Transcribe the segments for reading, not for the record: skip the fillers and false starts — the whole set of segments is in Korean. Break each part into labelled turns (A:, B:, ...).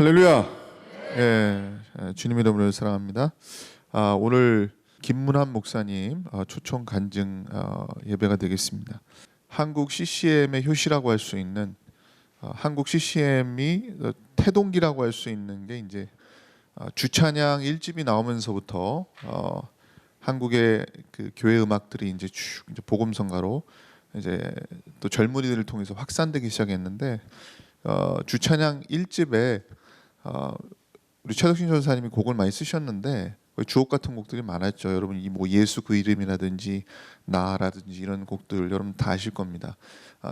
A: 할렐루야. 주님 이름으로 사랑합니다. 오늘 김문한 목사님 초청 간증 예배가 되겠습니다. 한국 CCM의 효시라고 할 수 있는 한국 CCM이 태동기라고 할 수 있는 게 이제 주찬양 1집이 나오면서부터 한국의 그 교회 음악들이 이제 쭉 이제 복음성가로 이제 또 젊은이들을 통해서 확산되기 시작했는데 주찬양 1집에 우리 최덕신 전사님이 곡을 많이 쓰셨는데 주옥 같은 곡들이 많았죠. 여러분 이 뭐 예수 그 이름이라든지 나라든지 이런 곡들 여러분 다 아실 겁니다.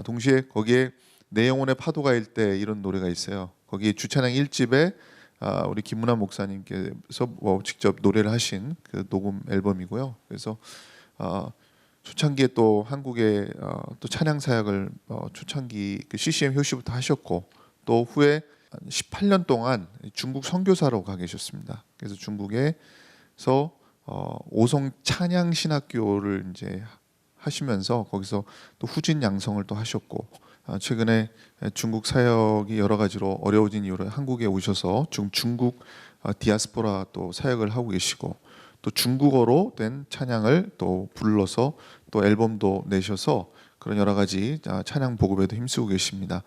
A: 동시에 거기에 내 영혼의 파도가 일 때 이런 노래가 있어요. 거기에 주찬양 1집에 우리 김문환 목사님께서 직접 노래를 하신 그 녹음 앨범이고요. 그래서 초창기에 또 한국의 또 찬양 사역을 초창기 그 CCM 효시부터 하셨고 또 후에 18년 동안 중국 선교사로 가 계셨습니다. 그래서 중국에서 오송 찬양 신학교를 이제 하시면서 거기서 또 후진 양성을 또 하셨고 최근에 중국 사역이 여러 가지로 어려워진 이유로 한국에 오셔서 중국 디아스포라 또 사역을 하고 계시고 또 중국어로 된 찬양을 또 불러서 또 앨범도 내셔서 그런 여러 가지 찬양 보급에도 힘쓰고 계십니다.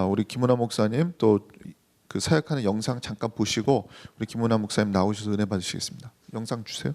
A: 우리 김문환 목사님 또 그 사역하는 영상 잠깐 보시고 우리 김문환 목사님 나오셔서 은혜 받으시겠습니다. 영상 주세요.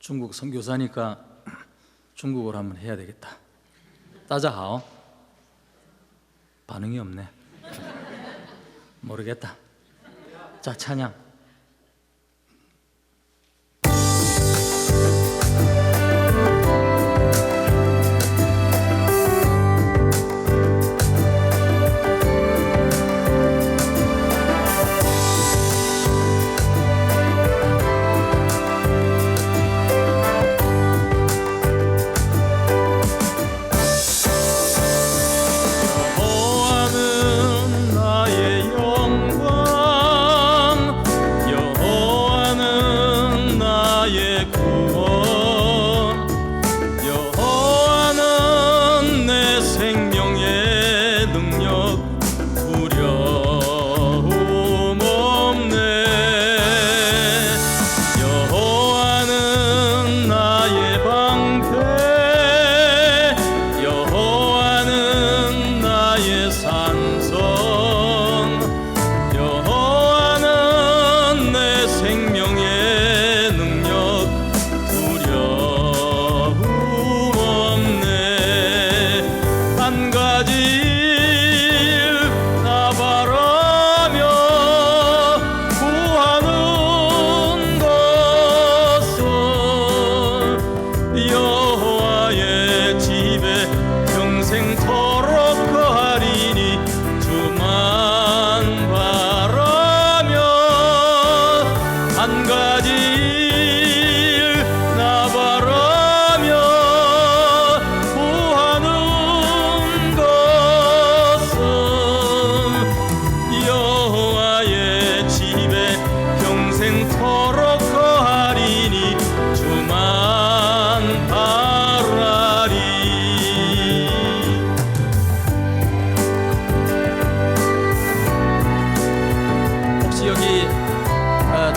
B: 중국 선교사니까 중국어로 한번 해야 되겠다. 따자하오. 반응이 없네. 모르겠다. 자, 찬양.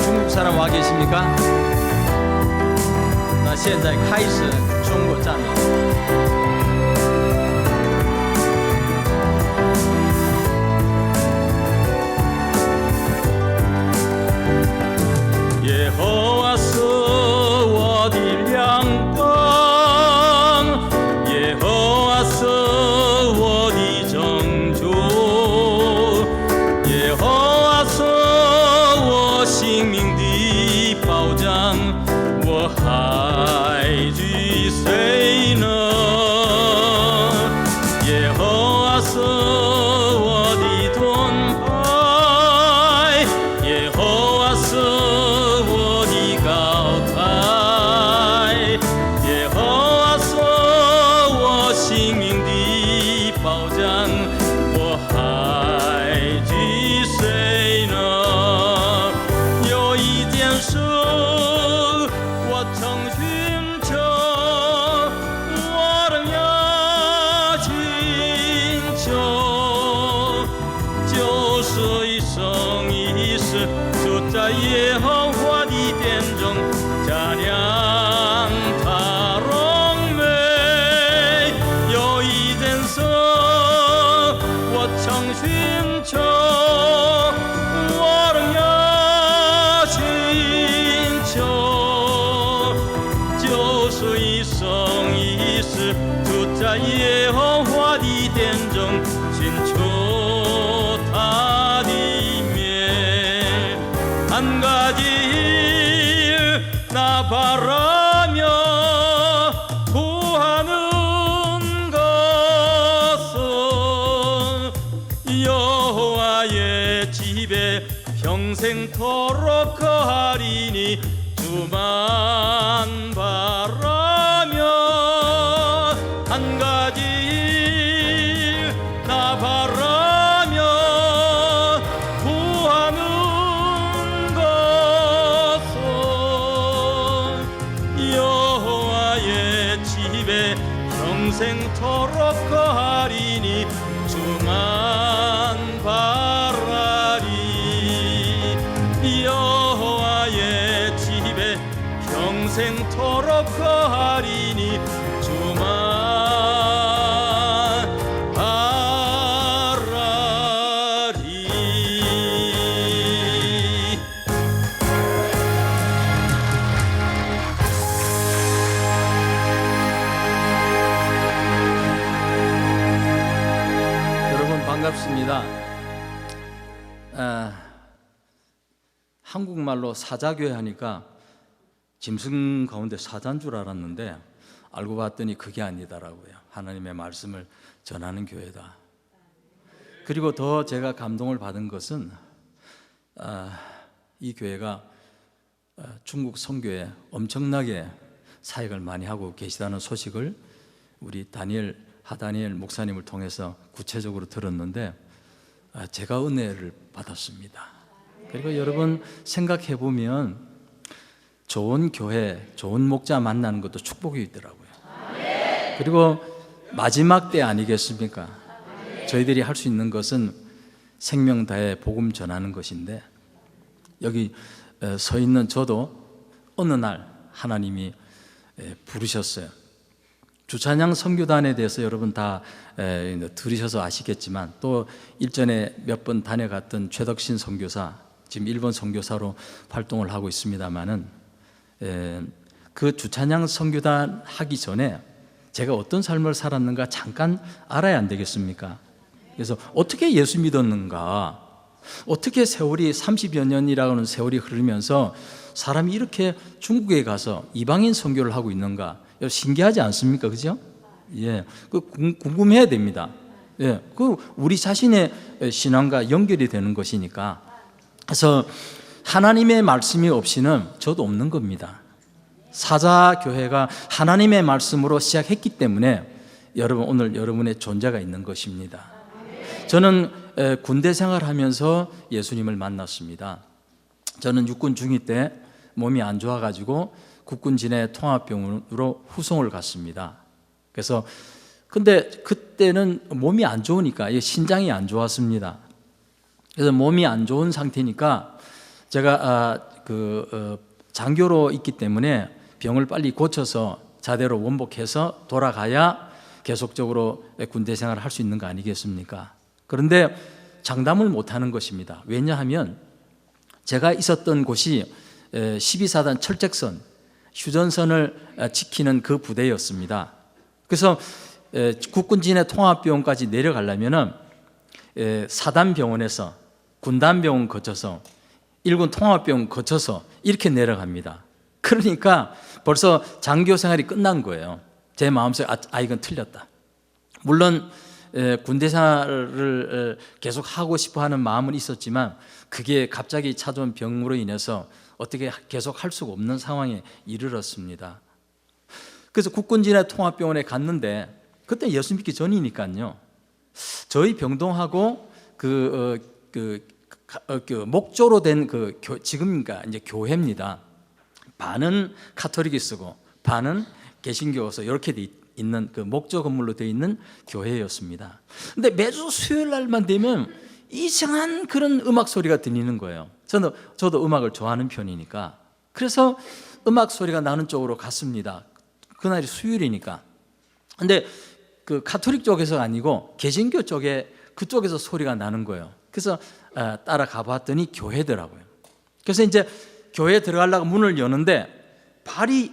B: 중국 사람 와 계십니까? 那现在开始中国赞美。 耶和华是我的亮光，耶和华是我的拯救，耶和华是我性命的保障，我还惧谁呢？耶和华是我的盾牌，耶和华是 在耶和华的殿中嘉亮他荣美，有一件事我常寻求，我仍要寻求，就是一生一世住在耶和华的殿中寻求他的面。 한 가지 일 나 바라며 구하는 것은 여호와의 집에 평생토록 거하리니 주만 바라며 한 가지 일 나 바라며 구하는 평생토록 거하리니 주만 바라리 여호와의 집에 평생토록 거하리니 주만 바라리 한국말로 사자교회 하니까 짐승 가운데 사자인 줄 알았는데 알고 봤더니 그게 아니더라고요. 하나님의 말씀을 전하는 교회다. 그리고 더 제가 감동을 받은 것은 이 교회가 중국 선교에 엄청나게 사역을 많이 하고 계시다는 소식을 우리 하다니엘 목사님을 통해서 구체적으로 들었는데 제가 은혜를 받았습니다. 그리고 여러분 생각해 보면 좋은 교회, 좋은 목자 만나는 것도 축복이 있더라고요. 그리고 마지막 때 아니겠습니까? 저희들이 할 수 있는 것은 생명 다해 복음 전하는 것인데 여기 서 있는 저도 어느 날 하나님이 부르셨어요. 주찬양 선교단에 대해서 여러분 다 들으셔서 아시겠지만 또 일전에 몇 번 다녀갔던 최덕신 선교사, 지금 일본 선교사로 활동을 하고 있습니다마는 그 주찬양 선교단 하기 전에 제가 어떤 삶을 살았는가 잠깐 알아야 안 되겠습니까? 그래서 어떻게 예수 믿었는가, 어떻게 세월이 30여 년이라고 하는 세월이 흐르면서 사람이 이렇게 중국에 가서 이방인 선교를 하고 있는가, 신기하지 않습니까? 그죠? 예, 그 궁금해야 됩니다. 예, 그 우리 자신의 신앙과 연결이 되는 것이니까. 그래서 하나님의 말씀이 없이는 저도 없는 겁니다. 사자교회가 하나님의 말씀으로 시작했기 때문에 여러분 오늘 여러분의 존재가 있는 것입니다. 저는 군대 생활하면서 예수님을 만났습니다. 저는 육군 중위 때 몸이 안 좋아가지고 국군 진해 통합병원으로 후송을 갔습니다. 그래서 근데 그때는 몸이 안 좋으니까 신장이 안 좋았습니다. 그래서 몸이 안 좋은 상태니까 제가 장교로 있기 때문에 병을 빨리 고쳐서 자대로 원복해서 돌아가야 계속적으로 군대 생활을 할 수 있는 거 아니겠습니까? 그런데 장담을 못하는 것입니다. 왜냐하면 제가 있었던 곳이 12사단 철책선, 휴전선을 지키는 그 부대였습니다. 그래서 국군진해 통합병원까지 내려가려면 사단병원에서 군단병원 거쳐서 일군 통합병원 거쳐서 이렇게 내려갑니다. 그러니까 벌써 장교 생활이 끝난 거예요. 제 마음속에 이건 틀렸다. 물론 군대 생활을 계속 하고 싶어 하는 마음은 있었지만 그게 갑자기 찾아온 병으로 인해서 어떻게 계속 할 수가 없는 상황에 이르렀습니다. 그래서 국군진해 통합병원에 갔는데 그때 예수 믿기 전이니까요. 저희 병동하고 목조로 된 지금 이제 교회입니다. 반은 카톨릭이 쓰고 반은 개신교서 이렇게 돼 있는 그 목조 건물로 되어 있는 교회였습니다. 근데 매주 수요일 날만 되면 이상한 그런 음악 소리가 들리는 거예요. 저도 음악을 좋아하는 편이니까. 그래서 음악 소리가 나는 쪽으로 갔습니다. 그날이 수요일이니까. 근데 그 카톨릭 쪽에서가 아니고 개신교 쪽에 그쪽에서 소리가 나는 거예요. 그래서 따라가 봤더니 교회더라고요. 그래서 이제 교회에 들어가려고 문을 여는데 발이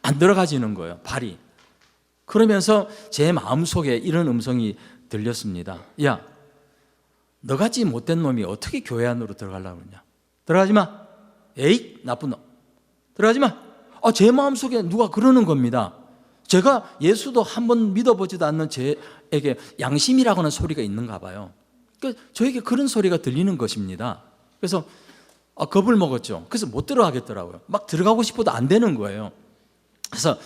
B: 안 들어가지는 거예요. 발이. 그러면서 제 마음속에 이런 음성이 들렸습니다. 야, 너같이 못된 놈이 어떻게 교회 안으로 들어가려고 그러냐. 들어가지 마. 에이, 나쁜 놈. 들어가지 마. 제 마음속에 누가 그러는 겁니다. 제가 예수도 한번 믿어보지도 않는 제에게 양심이라고 하는 소리가 있는가 봐요. 그러니까 저에게 그런 소리가 들리는 것입니다. 그래서 겁을 먹었죠. 그래서 못 들어가겠더라고요. 막 들어가고 싶어도 안 되는 거예요. 그래서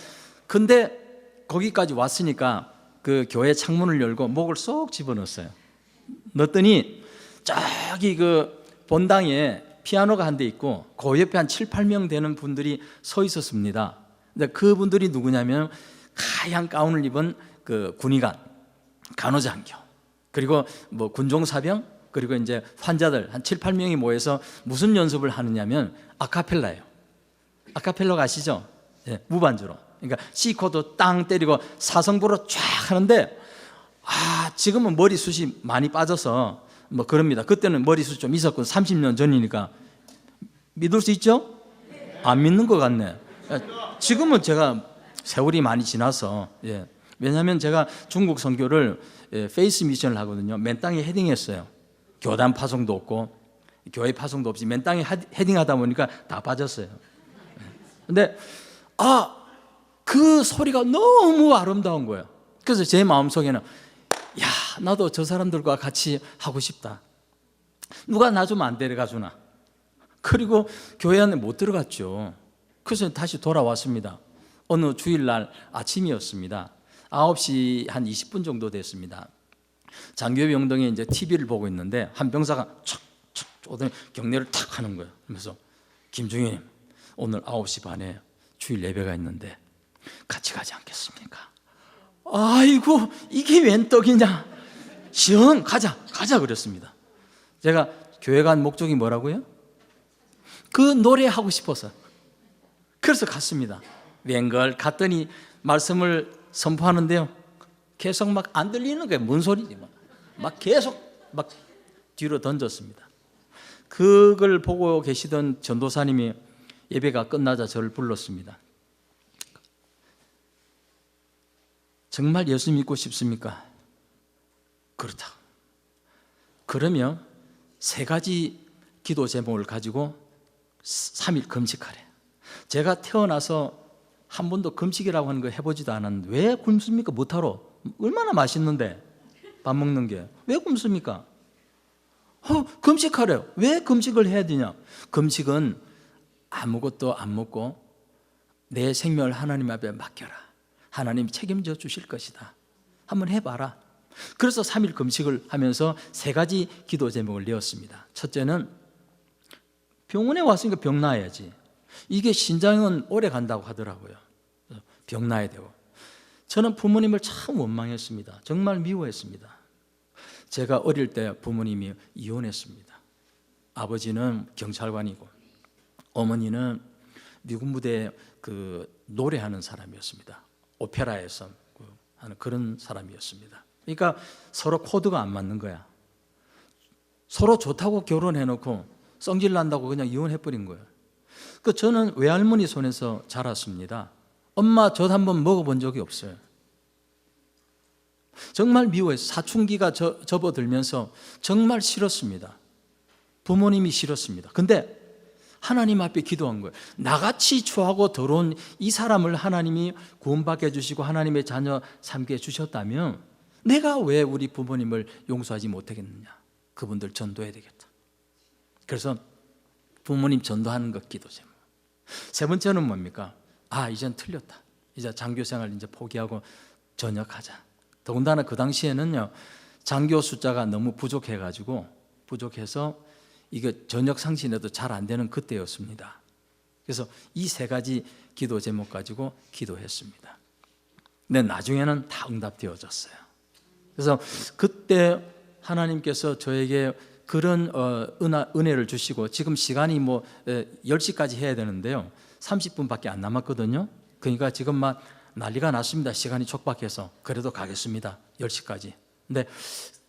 B: 근데 거기까지 왔으니까 그 교회 창문을 열고 목을 쏙 집어넣었어요. 넣었더니 저기 그 본당에 피아노가 한 대 있고 그 옆에 한 7, 8명 되는 분들이 서 있었습니다. 근데 그분들이 누구냐면 하얀 가운을 입은 그 군의관, 간호장교, 그리고 뭐 군종사병, 그리고 이제 환자들 한 7, 8명이 모여서 무슨 연습을 하느냐면 아카펠라예요. 아카펠라가 아시죠? 예, 무반주로. 그러니까 C코드 땅 때리고 사성부로 쫙 하는데 지금은 머리숱이 많이 빠져서 뭐 그럽니다. 그때는 머리숱 좀 있었고 30년 전이니까 믿을 수 있죠? 안 믿는 것 같네. 지금은 제가 세월이 많이 지나서 왜냐하면 제가 중국 선교를 페이스 미션을 하거든요. 맨 땅에 헤딩했어요. 교단 파송도 없고 교회 파송도 없이 맨 땅에 헤딩하다 보니까 다 빠졌어요. 근데 그 소리가 너무 아름다운 거예요. 그래서 제 마음속에는 야, 나도 저 사람들과 같이 하고 싶다. 누가 나 좀 안 데려가 주나. 그리고 교회 안에 못 들어갔죠. 그래서 다시 돌아왔습니다. 어느 주일날 아침이었습니다. 9시 한 20분 정도 됐습니다. 장교회 병동에 이제 TV를 보고 있는데 한 병사가 촥촥 오더니 경례를 탁 하는 거예요. 그래서 김중현님, 오늘 9시 반에 주일 예배가 있는데 같이 가지 않겠습니까? 아이고, 이게 웬 떡이냐. 시영 가자 그랬습니다. 제가 교회 간 목적이 뭐라고요? 그 노래하고 싶어서. 그래서 갔습니다. 웬걸 갔더니 말씀을 선포하는데요, 계속 막 안 들리는 거예요. 뭔 소리지? 막 계속 막 뒤로 던졌습니다. 그걸 보고 계시던 전도사님이 예배가 끝나자 저를 불렀습니다. 정말 예수 믿고 싶습니까? 그렇다. 그러면 3가지 기도 제목을 가지고 3일 금식하래. 제가 태어나서 한 번도 금식이라고 하는 거 해보지도 않았는데 왜 굶습니까? 못하러. 얼마나 맛있는데 밥 먹는 게. 왜 굶습니까? 금식하래요. 왜 금식을 해야 되냐? 금식은 아무것도 안 먹고 내 생명을 하나님 앞에 맡겨라. 하나님 책임져 주실 것이다. 한번 해봐라. 그래서 3일 금식을 하면서 3가지 기도 제목을 내었습니다. 첫째는 병원에 왔으니까 병 나아야지. 이게 신장은 오래 간다고 하더라고요. 병 나야 되고. 저는 부모님을 참 원망했습니다. 정말 미워했습니다. 제가 어릴 때 부모님이 이혼했습니다. 아버지는 경찰관이고 어머니는 미군 부대에 노래하는 사람이었습니다. 오페라에서 하는 그런 사람이었습니다. 그러니까 서로 코드가 안 맞는 거야. 서로 좋다고 결혼해놓고 성질 난다고 그냥 이혼해버린 거예요. 저는 외할머니 손에서 자랐습니다. 엄마 젖 한번 먹어본 적이 없어요. 정말 미워해서 사춘기가 접어들면서 정말 싫었습니다. 부모님이 싫었습니다. 근데 하나님 앞에 기도한 거예요. 나같이 추하고 더러운 이 사람을 하나님이 구원받게 해주시고 하나님의 자녀 삼게 해주셨다면 내가 왜 우리 부모님을 용서하지 못하겠느냐. 그분들 전도해야 되겠다. 그래서 부모님 전도하는 것 기도 제목. 3번째는 뭡니까? 이젠 틀렸다. 이제 장교생활 이제 포기하고 전역하자. 더군다나 그 당시에는요, 장교 숫자가 너무 부족해서 이게 전역 상신해도 잘 안 되는 그때였습니다. 그래서 이 3가지 기도 제목 가지고 기도했습니다. 근데 나중에는 다 응답되어졌어요. 그래서 그때 하나님께서 저에게 그런 은혜를 주시고 지금 시간이 10시까지 해야 되는데요, 30분밖에 안 남았거든요. 그러니까 지금 막 난리가 났습니다. 시간이 촉박해서. 그래도 가겠습니다. 10시까지. 근데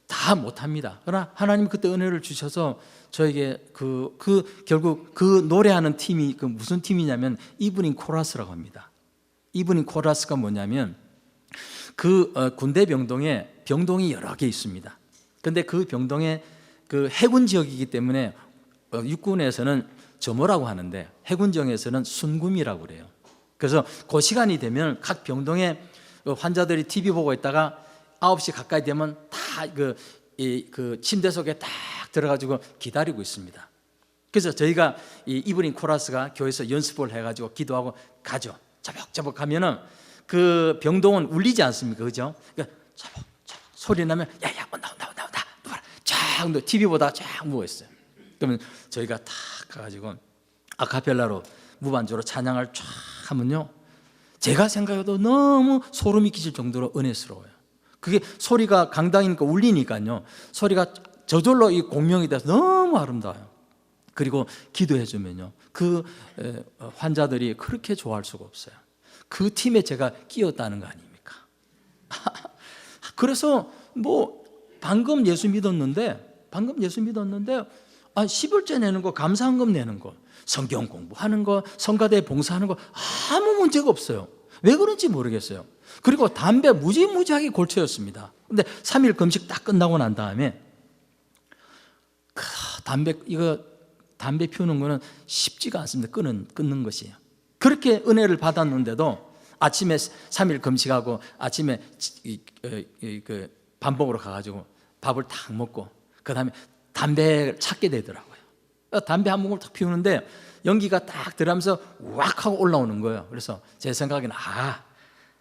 B: 다 못합니다. 그러나 하나님 그때 은혜를 주셔서 저에게 결국 그 노래하는 팀이 무슨 팀이냐면 이브닝 코러스라고 합니다. 이브닝 코러스가 뭐냐면 군대 병동이 여러 개 있습니다. 근데 그 병동에 해군 지역이기 때문에 육군에서는 점호라고 하는데 해군 지역에서는 순금이라고 그래요. 그래서 그 시간이 되면 각 병동에 환자들이 TV 보고 있다가 9시 가까이 되면 다 침대 속에 딱 들어가지고 기다리고 있습니다. 그래서 저희가 이 이브닝 코러스가 교회에서 연습을 해가지고 기도하고 가죠. 자벅자벅 하면은 그 병동은 울리지 않습니까? 그죠? 그러니까 자벅자벅 소리 나면 야야 온다 누가라 쫙 TV 보다가 쫙 누워 있어요. 그러면 저희가 탁 가가지고 아카펠라로 무반주로 찬양을 쫙 하면요, 제가 생각해도 너무 소름이 끼칠 정도로 은혜스러워요. 그게 소리가 강당이니까 울리니까요, 소리가 저절로 이 공명이 돼서 너무 아름다워요. 그리고 기도해주면요, 환자들이 그렇게 좋아할 수가 없어요. 그 팀에 제가 끼었다는 거 아닙니까? 그래서 방금 예수 믿었는데 10월째 내는 거, 감사한금 내는 거, 성경 공부하는 거, 성가대 봉사하는 거 아무 문제가 없어요. 왜 그런지 모르겠어요. 그리고 담배 무지무지하게 골초였습니다. 근데 3일 금식 딱 끝나고 난 다음에
C: 담배 피우는 거는 쉽지가 않습니다. 끊는 것이에요. 그렇게 은혜를 받았는데도 아침에 3일 금식하고 아침에 밥 먹으러 가가지고 밥을 딱 먹고 그 다음에 담배를 찾게 되더라고요. 담배 한 모금을 딱 피우는데 연기가 딱 들어가면서 왁 하고 올라오는 거예요. 그래서 제 생각에는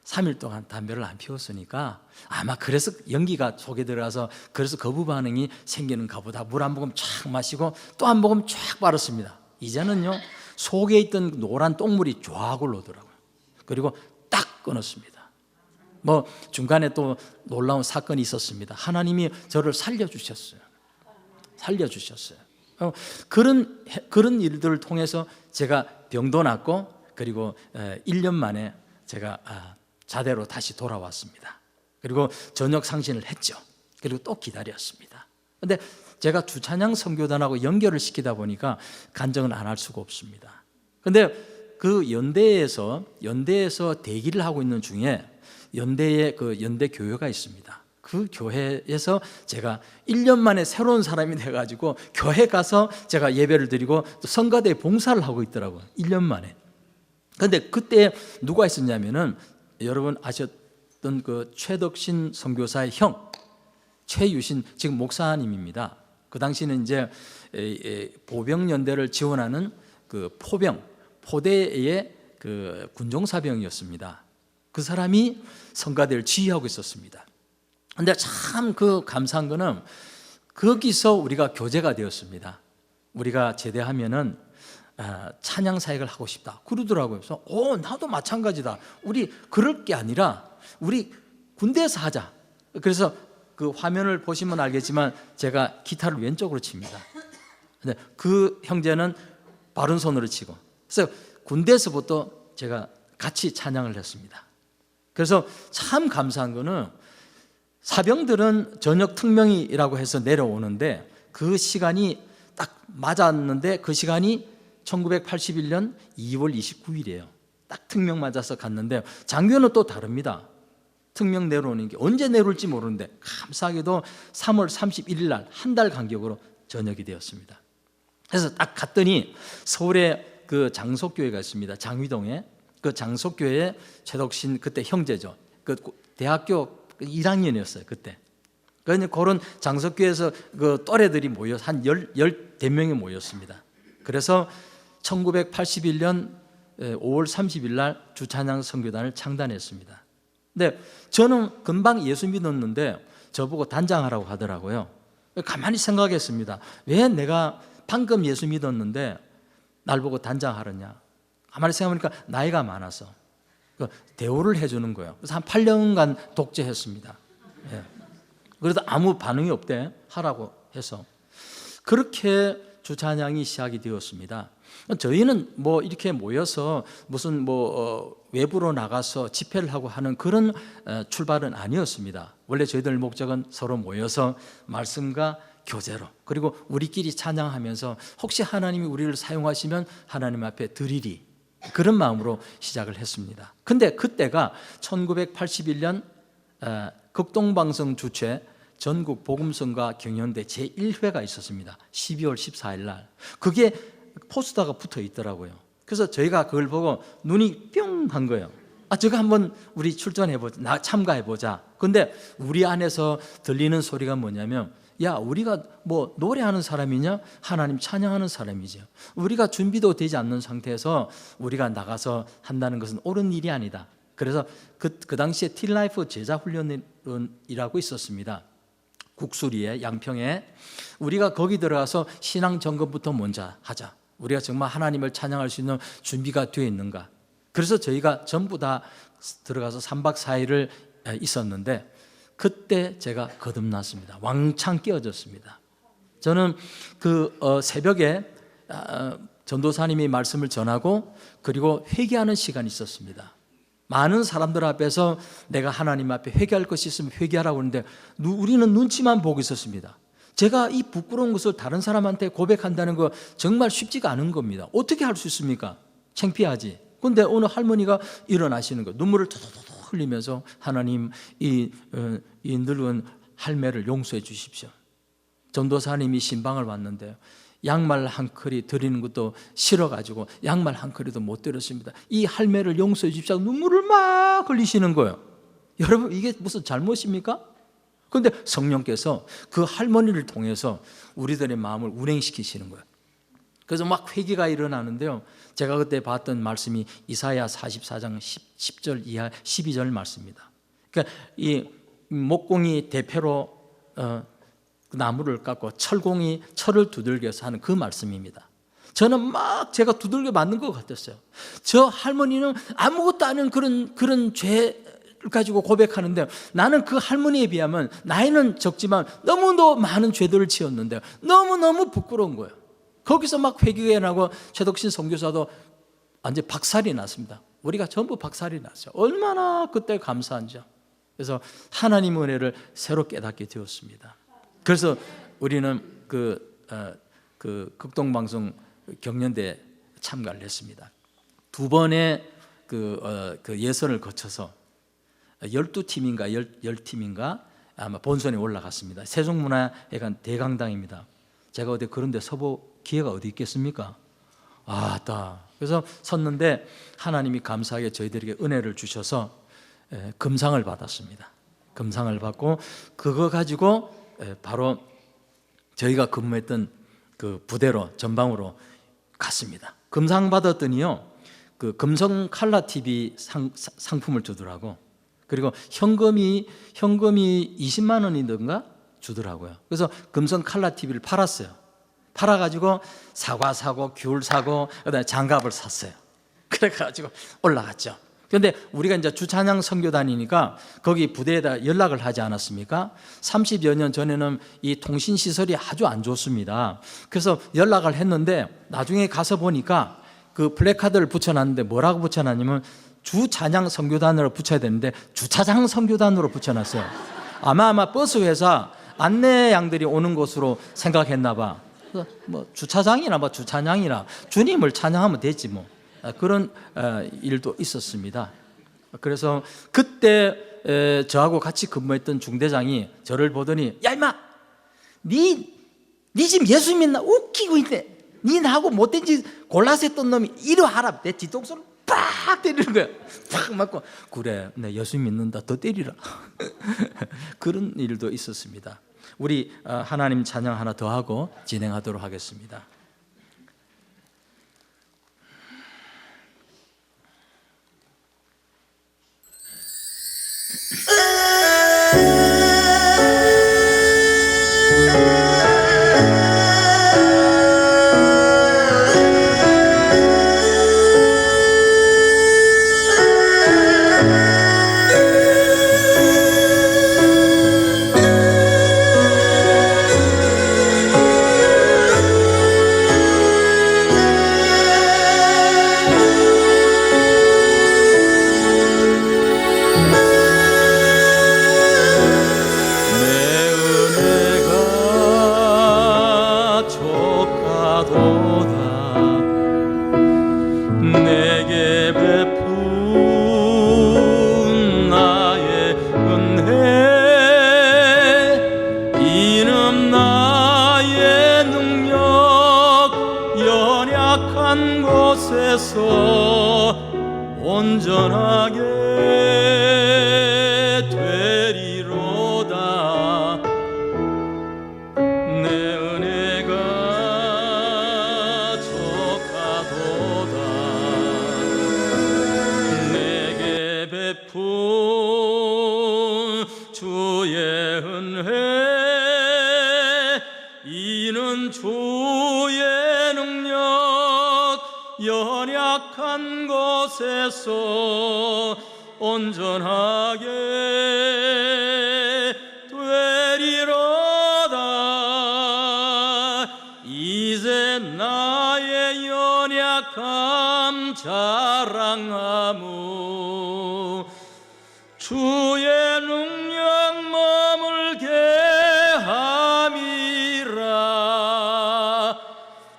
C: 3일 동안 담배를 안 피웠으니까 아마 그래서 연기가 속에 들어가서 그래서 거부 반응이 생기는가 보다. 물 한 모금 쫙 마시고 또 한 모금 쫙 빨았습니다. 이제는요 속에 있던 노란 똥물이 쫙 올라오더라고요. 그리고 딱 끊었습니다. 뭐 중간에 또 놀라운 사건이 있었습니다. 하나님이 저를 살려주셨어요. 그런 일들을 통해서 제가 병도 낫고 그리고 1년 만에 제가 자대로 다시 돌아왔습니다. 그리고 저녁 상신을 했죠. 그리고 또 기다렸습니다. 그런데 제가 주찬양 선교단하고 연결을 시키다 보니까 간증은 안 할 수가 없습니다. 그런데 그 연대에서 대기를 하고 있는 중에 연대에 그 연대 교회가 있습니다. 그 교회에서 제가 1년 만에 새로운 사람이 돼가지고 교회 가서 제가 예배를 드리고 또 성가대 봉사를 하고 있더라고요. 1년 만에. 그런데 그때 누가 있었냐면은 여러분 아셨던 그 최덕신 선교사의 형 최유신 지금 목사님입니다. 그 당시는 이제 보병연대를 지원하는 그 포대의 그 군종사병이었습니다. 그 사람이 성가대를 지휘하고 있었습니다. 근데 참 그 감사한 거는 거기서 우리가 교제가 되었습니다. 우리가 제대하면은 찬양 사역을 하고 싶다 그러더라고요. 그래서 나도 마찬가지다. 우리 그럴 게 아니라 우리 군대에서 하자. 그래서 그 화면을 보시면 알겠지만 제가 기타를 왼쪽으로 칩니다. 근데 그 형제는 바른손으로 치고. 그래서 군대에서부터 제가 같이 찬양을 했습니다. 그래서 참 감사한 거는 사병들은 저녁 특명이라고 해서 내려오는데 그 시간이 딱 맞았는데 그 시간이 1981년 2월 29일이에요. 딱 특명 맞아서 갔는데 장교는 또 다릅니다. 특명 내려오는 게 언제 내려올지 모르는데 감사하게도 3월 31일 날 한 달 간격으로 저녁이 되었습니다. 그래서 딱 갔더니 서울에 그 장속교회가 있습니다. 장위동에. 그 장속교회 최덕신 그때 형제죠. 그 대학교 1학년이었어요 그때. 그런 장석교에서 그 또래들이 모여 한 열대 명이 모였습니다. 그래서 1981년 5월 30일 날 주찬양 선교단을 창단했습니다. 근데 저는 금방 예수 믿었는데 저보고 단장하라고 하더라고요. 가만히 생각했습니다. 왜 내가 방금 예수 믿었는데 날 보고 단장하느냐. 가만히 생각해보니까 나이가 많아서 대우를 해주는 거예요. 그래서 한 8년간 독재했습니다. 그래도 아무 반응이 없대 하라고 해서 그렇게 주찬양이 시작이 되었습니다. 저희는 뭐 이렇게 모여서 무슨 외부로 나가서 집회를 하고 하는 그런 출발은 아니었습니다. 원래 저희들 목적은 서로 모여서 말씀과 교제로 그리고 우리끼리 찬양하면서 혹시 하나님이 우리를 사용하시면 하나님 앞에 드리리 그런 마음으로 시작을 했습니다. 근데 그때가 1981년 극동방송 주최 전국 복음성가 경연대 제1회가 있었습니다. 12월 14일 날. 그게 포스터가 붙어 있더라고요. 그래서 저희가 그걸 보고 눈이 뿅 한 거예요. 저거 한번 우리 출전해보자, 참가해보자. 근데 우리 안에서 들리는 소리가 뭐냐면 야, 우리가 뭐 노래하는 사람이냐? 하나님 찬양하는 사람이죠. 우리가 준비도 되지 않는 상태에서 우리가 나가서 한다는 것은 옳은 일이 아니다. 그래서 그 당시에 틸라이프 제자훈련이라고 있었습니다. 국수리에 양평에 우리가 거기 들어가서 신앙 점검부터 먼저 하자. 우리가 정말 하나님을 찬양할 수 있는 준비가 되어 있는가. 그래서 저희가 전부 다 들어가서 3박 4일을 있었는데 그때 제가 거듭났습니다. 왕창 깨어졌습니다. 저는 그 새벽에 전도사님이 말씀을 전하고 그리고 회개하는 시간이 있었습니다. 많은 사람들 앞에서 내가 하나님 앞에 회개할 것이 있으면 회개하라고 하는데 우리는 눈치만 보고 있었습니다. 제가 이 부끄러운 것을 다른 사람한테 고백한다는 거 정말 쉽지가 않은 겁니다. 어떻게 할 수 있습니까? 창피하지. 그런데 어느 할머니가 일어나시는 거예요. 눈물을 토토토 흘리면서 하나님 이 늙은 할매를 용서해 주십시오. 전도사님이 신방을 왔는데요, 양말 한 컬이 드리는 것도 싫어가지고 양말 한 컬이도 못 드렸습니다. 이 할매를 용서해 주십시오. 눈물을 막 흘리시는 거예요. 여러분, 이게 무슨 잘못입니까? 그런데 성령께서 그 할머니를 통해서 우리들의 마음을 운행시키시는 거예요. 그래서 막 회개가 일어나는데요, 제가 그때 봤던 말씀이 이사야 44장 10절 이하 12절 말씀입니다. 그러니까 이 목공이 대패로 나무를 깎고 철공이 철을 두들겨서 하는 그 말씀입니다. 저는 막 제가 두들겨 맞는 것 같았어요. 저 할머니는 아무것도 아닌 그런 죄를 가지고 고백하는데, 나는 그 할머니에 비하면 나이는 적지만 너무도 많은 죄들을 지었는데 너무너무 부끄러운 거예요. 거기서 막 회개가 나고 최덕신 선교사도 완전 박살이 났습니다. 우리가 전부 박살이 났어요. 얼마나 그때 감사한지요. 그래서 하나님 은혜를 새로 깨닫게 되었습니다. 그래서 우리는 그 극동방송 경연대에 참가를 했습니다. 두 번의 그 예선을 거쳐서 12팀인가 10팀인가 아마 본선에 올라갔습니다. 세종문화회관 대강당입니다. 제가 어디 그런 데 서볼 기회가 어디 있겠습니까? 그래서 섰는데 하나님이 감사하게 저희들에게 은혜를 주셔서 금상을 받았습니다. 금상을 받고 그거 가지고 바로 저희가 근무했던 그 부대로 전방으로 갔습니다. 금상 받았더니요, 그 금성 칼라 TV 상품을 주더라고. 그리고 현금이 20만 원이던가 주더라고요. 그래서 금성 칼라 TV를 팔았어요. 팔아가지고 사과 사고 귤 사고 그다음에 장갑을 샀어요. 그래가지고 올라갔죠. 그런데 우리가 이제 주찬양 선교단이니까 거기 부대에다 연락을 하지 않았습니까? 30여 년 전에는 이 통신 시설이 아주 안 좋습니다. 그래서 연락을 했는데 나중에 가서 보니까 그 플래카드를 붙여놨는데 뭐라고 붙여놨냐면 주찬양 선교단으로 붙여야 되는데 주차장 선교단으로 붙여놨어요. 아마 버스 회사 안내양들이 오는 곳으로 생각했나 봐. 뭐 주차장이나 뭐 주찬양이나 주님을 찬양하면 되지 뭐. 그런 일도 있었습니다. 그래서 그때 저하고 같이 근무했던 중대장이 저를 보더니, 야 임마, 니 지금 예수 믿나? 웃기고 있네. 니 나하고 못된 짓 골라서 했던 놈이 이리 와라. 내 뒤통수를 팍 때리는 거야. 팍 맞고, 그래 내 예수 믿는다, 더 때리라. 그런 일도 있었습니다. 우리 하나님 찬양 하나 더 하고 진행하도록 하겠습니다.
B: 온전하게 되리로다. 내 은혜가 족하도다. 내게 베푼 주의 은혜, 이는 주의 능력 연약한 곳에서 온전하게 되리로다. 이제 나의 연약함 자랑하무 주의 능력 머물게 함이라.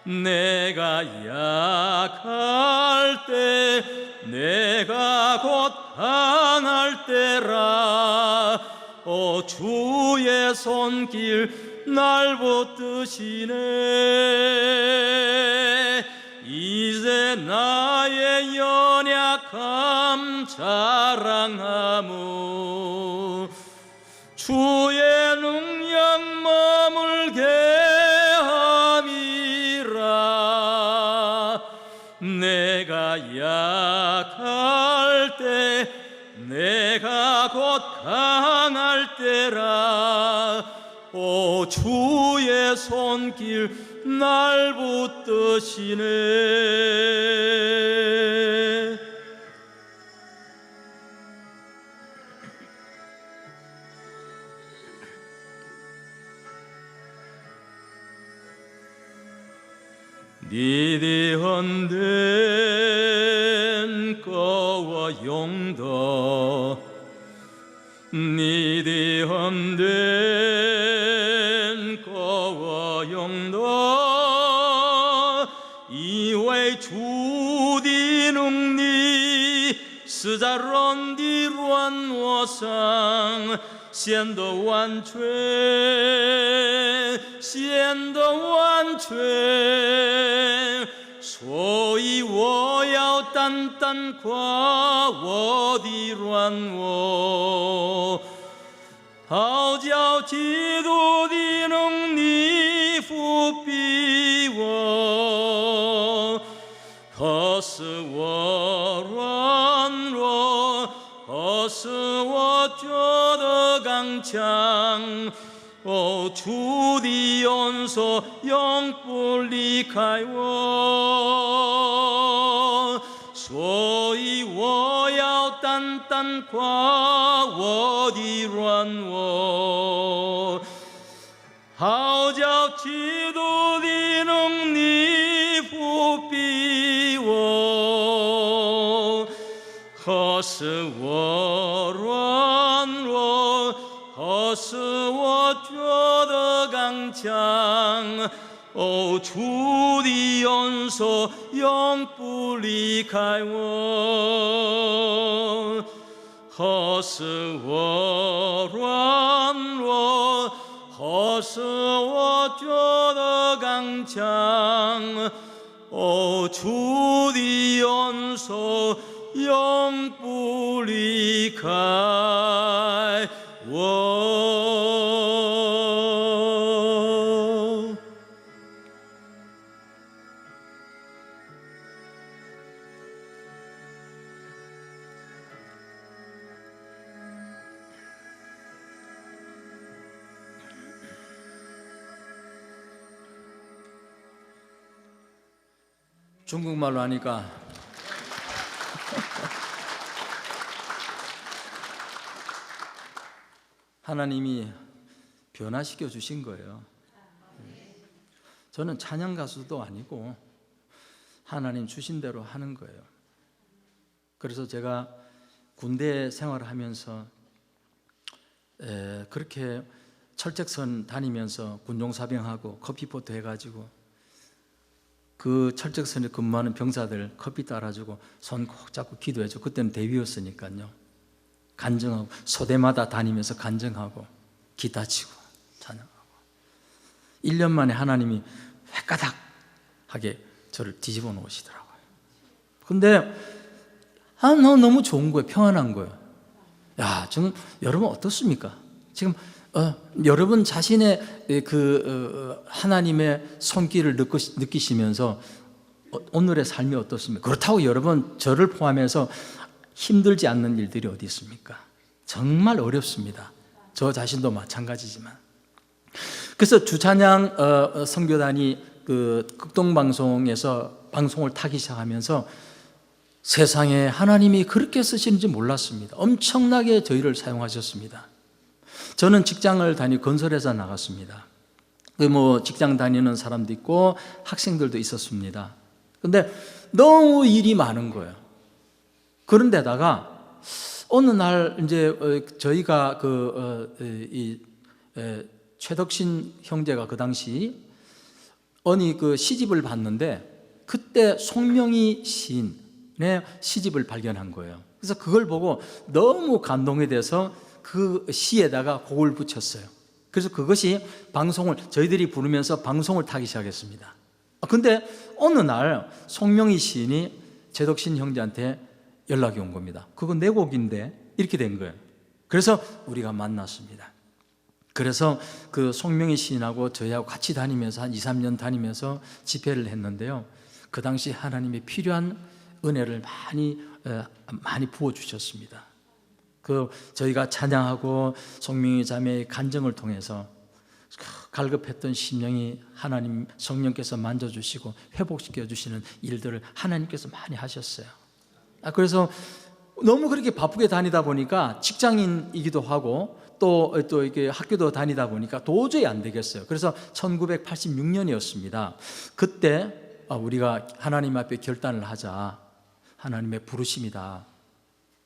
B: 내가 약할 때, 내가 곧 당할 때라. 오 주의 손길 날 붙드시네. 이제 나의 연약함 자랑하무 주의 능력 머물게 함이라. 내가 약할 때 내가 곧 강할 때라. 오 주의 손길 날 붙드시네. 니디 헌된 거와 용도 니디 헌된 거와 용도 이외 주디 능리 스자론디 란워상显得完全，显得完全，所以我要单单夸我的软弱，好叫基督的能力覆庇我，可使我软弱，可使我觉得刚强。哦，主的恩手永不离开我，所以我要单单夸我的软弱，好叫基督的能力覆庇我，可使我软弱，可使我觉得刚强。哦，主的恩手永不离开我，可使我软弱，可使我觉得刚强。哦，主的恩手永不离开我。
C: 중국말로 하니까 하나님이 변화시켜 주신 거예요. 저는 찬양 가수도 아니고 하나님 주신 대로 하는 거예요. 그래서 제가 군대 생활을 하면서 그렇게 철책선 다니면서 군종사병하고 커피포트 해가지고 그 철책선에 근무하는 병사들 커피 따라주고 손 꼭 잡고 기도해주고, 그때는 대위였으니까요. 간증하고 소대마다 다니면서 간증하고 기타 치고 찬양하고 1년 만에 하나님이 획가닥하게 저를 뒤집어 놓으시더라고요. 근데 너무 좋은 거예요. 평안한 거예요. 야, 지금 여러분 어떻습니까? 지금 여러분 자신의 하나님의 손길을 느끼시면서 오늘의 삶이 어떻습니까? 그렇다고 여러분 저를 포함해서 힘들지 않는 일들이 어디 있습니까? 정말 어렵습니다. 저 자신도 마찬가지지만. 그래서 주찬양 선교단이 그 극동방송에서 방송을 타기 시작하면서 세상에 하나님이 그렇게 쓰시는지 몰랐습니다. 엄청나게 저희를 사용하셨습니다. 저는 직장을 건설회사 나갔습니다. 직장 다니는 사람도 있고 학생들도 있었습니다. 근데 너무 일이 많은 거예요. 그런데다가 어느 날 이제 저희가 최덕신 형제가 그 당시 어느 시집을 봤는데 그때 송명희 시인의 시집을 발견한 거예요. 그래서 그걸 보고 너무 감동이 돼서 그 시에다가 곡을 붙였어요. 그래서 그것이 방송을 저희들이 부르면서 방송을 타기 시작했습니다. 근데 어느 날 송명희 시인이 제덕신 형제한테 연락이 온 겁니다. 그거 내 곡인데 이렇게 된 거예요. 그래서 우리가 만났습니다. 그래서 그 송명희 시인하고 저희하고 같이 다니면서 한 2, 3년 다니면서 집회를 했는데요. 그 당시 하나님이 필요한 은혜를 많이 부어주셨습니다. 그 저희가 찬양하고 송명희 자매의 간증을 통해서 갈급했던 심령이 하나님 성령께서 만져주시고 회복시켜 주시는 일들을 하나님께서 많이 하셨어요. 그래서 너무 그렇게 바쁘게 다니다 보니까 직장인이기도 하고 또 이렇게 학교도 다니다 보니까 도저히 안 되겠어요. 그래서 1986년이었습니다. 그때 우리가 하나님 앞에 결단을 하자. 하나님의 부르심이다.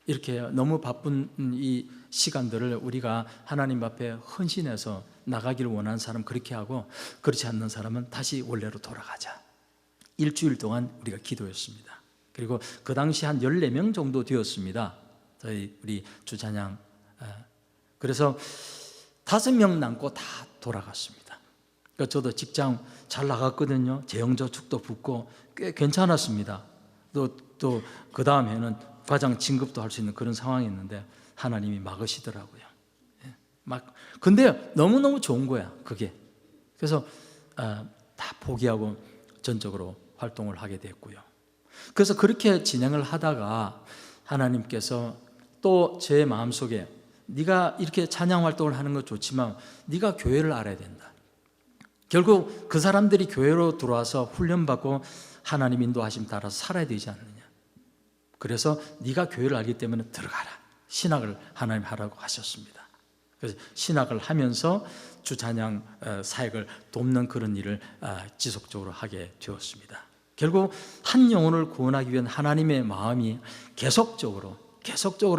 C: 이렇게 너무 바쁜 이 시간들을 우리가 하나님 앞에 헌신해서 나가기를 원하는 사람 그렇게 하고, 그렇지 않는 사람은 다시 원래로 돌아가자. 일주일 동안 우리가 기도했습니다. 그리고 그 당시 한 14명 정도 되었습니다. 우리 주찬양. 그래서 5명 남고 다 돌아갔습니다. 그러니까 저도 직장 잘 나갔거든요. 재형저축도 붙고 꽤 괜찮았습니다. 또 그 다음에는 과장 진급도 할 수 있는 그런 상황이었는데 하나님이 막으시더라고요. 근데 너무너무 좋은 거야, 그게. 그래서 다 포기하고 전적으로 활동을 하게 됐고요. 그래서 그렇게 진행을 하다가 하나님께서 또 제 마음속에 네가 이렇게 찬양 활동을 하는 거 좋지만 네가 교회를 알아야 된다. 결국 그 사람들이 교회로 들어와서 훈련받고 하나님 인도하심 따라서 살아야 되지 않느냐. 그래서 네가 교회를 알기 때문에 들어가라. 신학을 하나님 하라고 하셨습니다. 그래서 신학을 하면서 주찬양 사역을 돕는 그런 일을 지속적으로 하게 되었습니다. 결국 한 영혼을 구원하기 위한 하나님의 마음이 계속적으로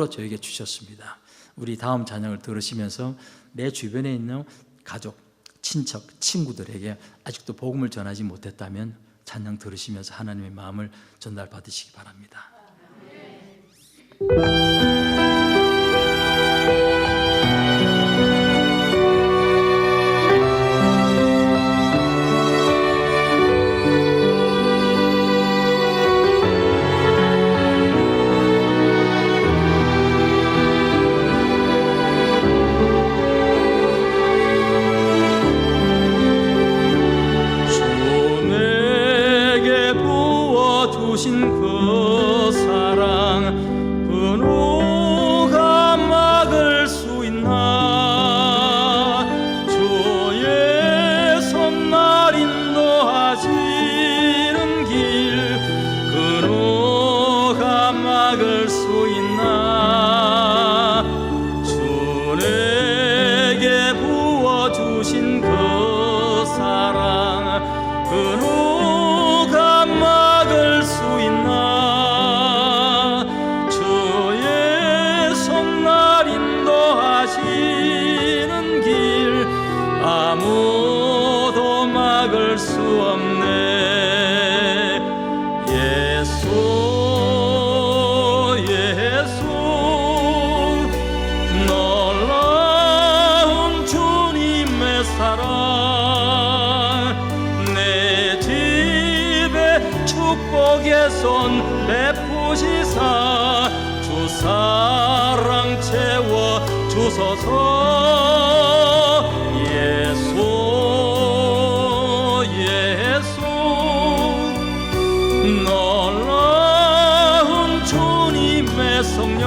C: 저에게 주셨습니다. 우리 다음 찬양을 들으시면서 내 주변에 있는 가족, 친척, 친구들에게 아직도 복음을 전하지 못했다면 찬양 들으시면서 하나님의 마음을 전달받으시기 바랍니다.
B: 손 베푸시사 주 사랑 채워 주소서. 예수 예수 놀라운 주님의 성령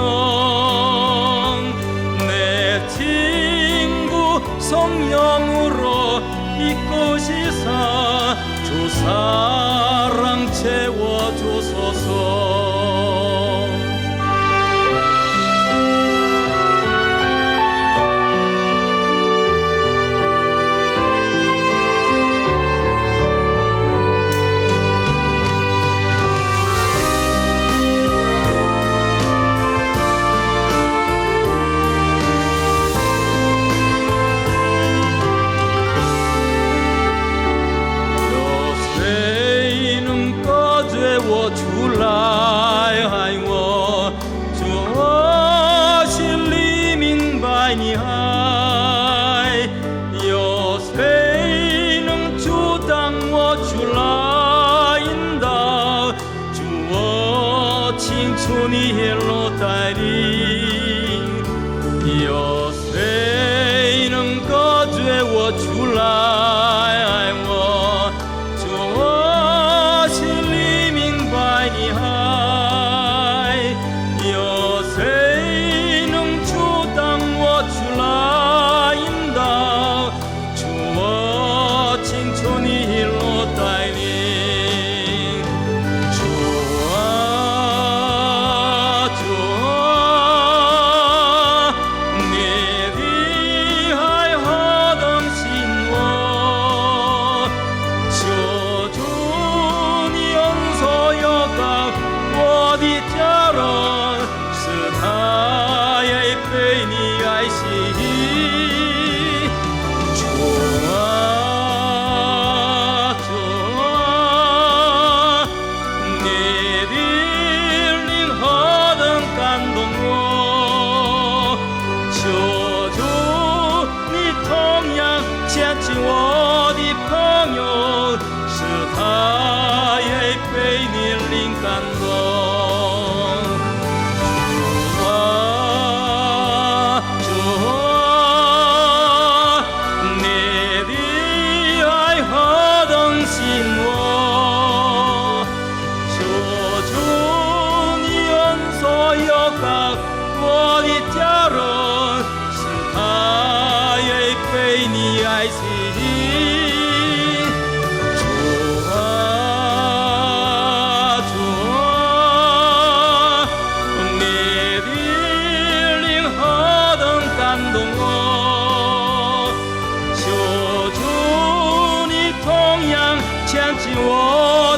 B: 내 친구 성령으로 이끄시사 주 사랑 채워 주소서. 你路带领，有谁能隔绝我出来？我主，我心里明白你爱，有谁能阻挡我出来引导？主，我请求你路带领。我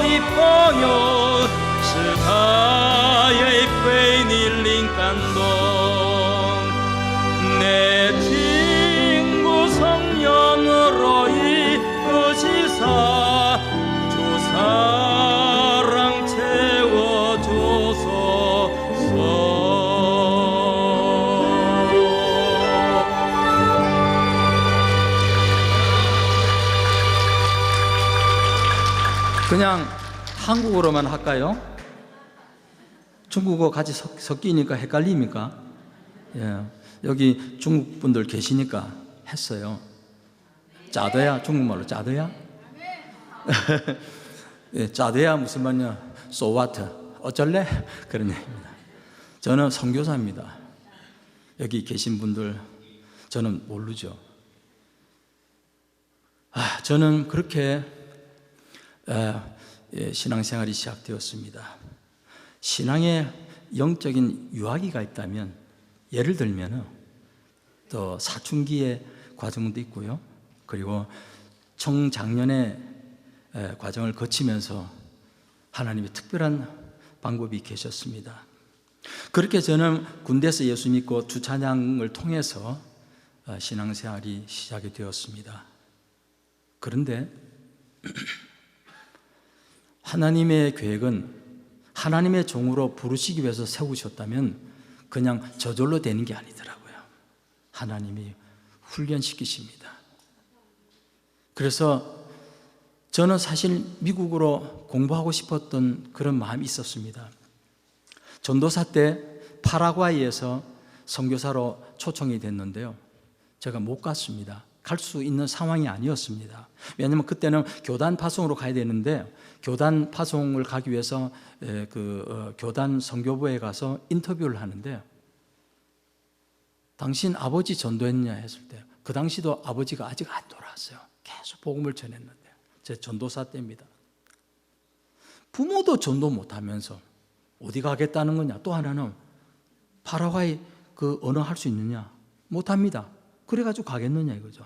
B: 的朋友，是他也被你灵感动。내 친구 성령으로 이끄시사 주 사랑 채워주소서.
C: 그냥 한국어로만 할까요? 중국어 같이 섞이니까 헷갈립니까? 예, 여기 중국 분들 계시니까 했어요. 짜더야, 중국말로 짜더야? 예, 짜더야 무슨 말이냐? So what? 어쩔래? 그런 얘기입니다. 저는 선교사입니다. 여기 계신 분들 저는 모르죠. 저는 그렇게 신앙생활이 시작되었습니다. 신앙에 영적인 유아기가 있다면, 예를 들면 또 사춘기의 과정도 있고요, 그리고 청장년의 과정을 거치면서 하나님의 특별한 방법이 계셨습니다. 그렇게 저는 군대에서 예수 믿고 주찬양을 통해서 신앙생활이 시작이 되었습니다. 그런데 하나님의 계획은 하나님의 종으로 부르시기 위해서 세우셨다면 그냥 저절로 되는 게 아니더라고요. 하나님이 훈련시키십니다. 그래서 저는 사실 미국으로 공부하고 싶었던 그런 마음이 있었습니다. 전도사 때 파라과이에서 선교사로 초청이 됐는데요, 제가 못 갔습니다. 갈 수 있는 상황이 아니었습니다. 왜냐하면 그때는 교단 파송으로 가야 되는데, 교단 파송을 가기 위해서 교단 선교부에 가서 인터뷰를 하는데, 당신 아버지 전도했냐 했을 때, 그 당시도 아버지가 아직 안 돌아왔어요. 계속 복음을 전했는데, 제 전도사 때입니다. 부모도 전도 못하면서 어디 가겠다는 거냐? 또 하나는 파라과이 그 언어 할 수 있느냐? 못합니다. 그래가지고 가겠느냐 이거죠.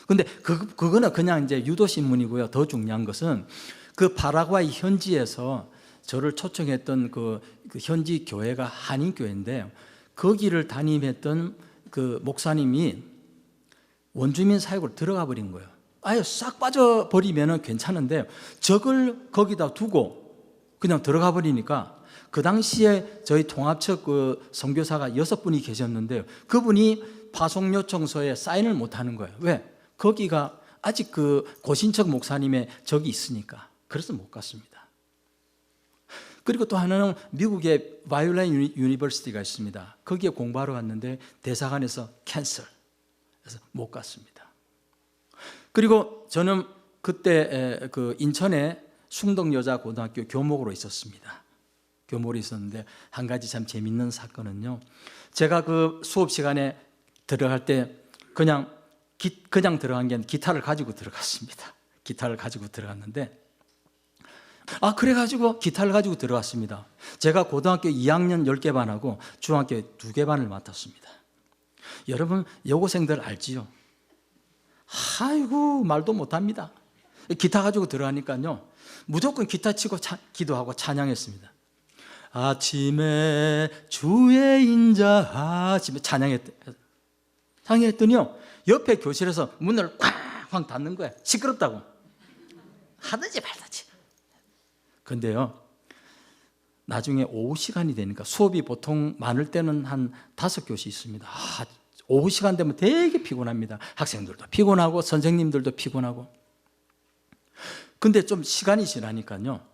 C: 근데 그거는 그냥 이제 유도신문이고요. 더 중요한 것은 그 파라과이 현지에서 저를 초청했던 그 현지 교회가 한인교회인데, 거기를 담임했던 그 목사님이 원주민 사역으로 들어가 버린 거예요. 아예 싹 빠져버리면 괜찮은데 적을 거기다 두고 그냥 들어가 버리니까, 그 당시에 저희 통합처 그 선교사가 6분이 계셨는데요, 그분이 파송 요청서에 사인을 못 하는 거예요. 왜? 거기가 아직 그 고신척 목사님의 적이 있으니까. 그래서 못 갔습니다. 그리고 또 하나는 미국의 바이올린 유니버시티가 있습니다. 거기에 공부하러 갔는데 대사관에서 캔슬. 그래서 못 갔습니다. 그리고 저는 그때 그 인천에 숭덕여자고등학교 교목으로 있었습니다. 교목으로 있었는데 한 가지 참 재밌는 사건은요. 제가 그 수업 시간에 들어갈 때 그냥 들어간 게 아니라 기타를 가지고 들어갔습니다. 기타를 가지고 들어갔는데 그래가지고 기타를 가지고 들어갔습니다. 제가 고등학교 2학년 10개 반하고 중학교 2개 반을 맡았습니다. 여러분 여고생들 알지요? 아이고 말도 못합니다. 기타 가지고 들어가니까요 무조건 기타 치고 기도하고 찬양했습니다. 아침에 주의 인자하시며 찬양했더니요 옆에 교실에서 문을 쾅쾅 닫는 거예요. 시끄럽다고. 하든지 말든지. 근데요 나중에 오후 시간이 되니까 수업이 보통 많을 때는 한 5교시 있습니다. 오후 시간 되면 되게 피곤합니다. 학생들도 피곤하고 선생님들도 피곤하고. 근데 좀 시간이 지나니까요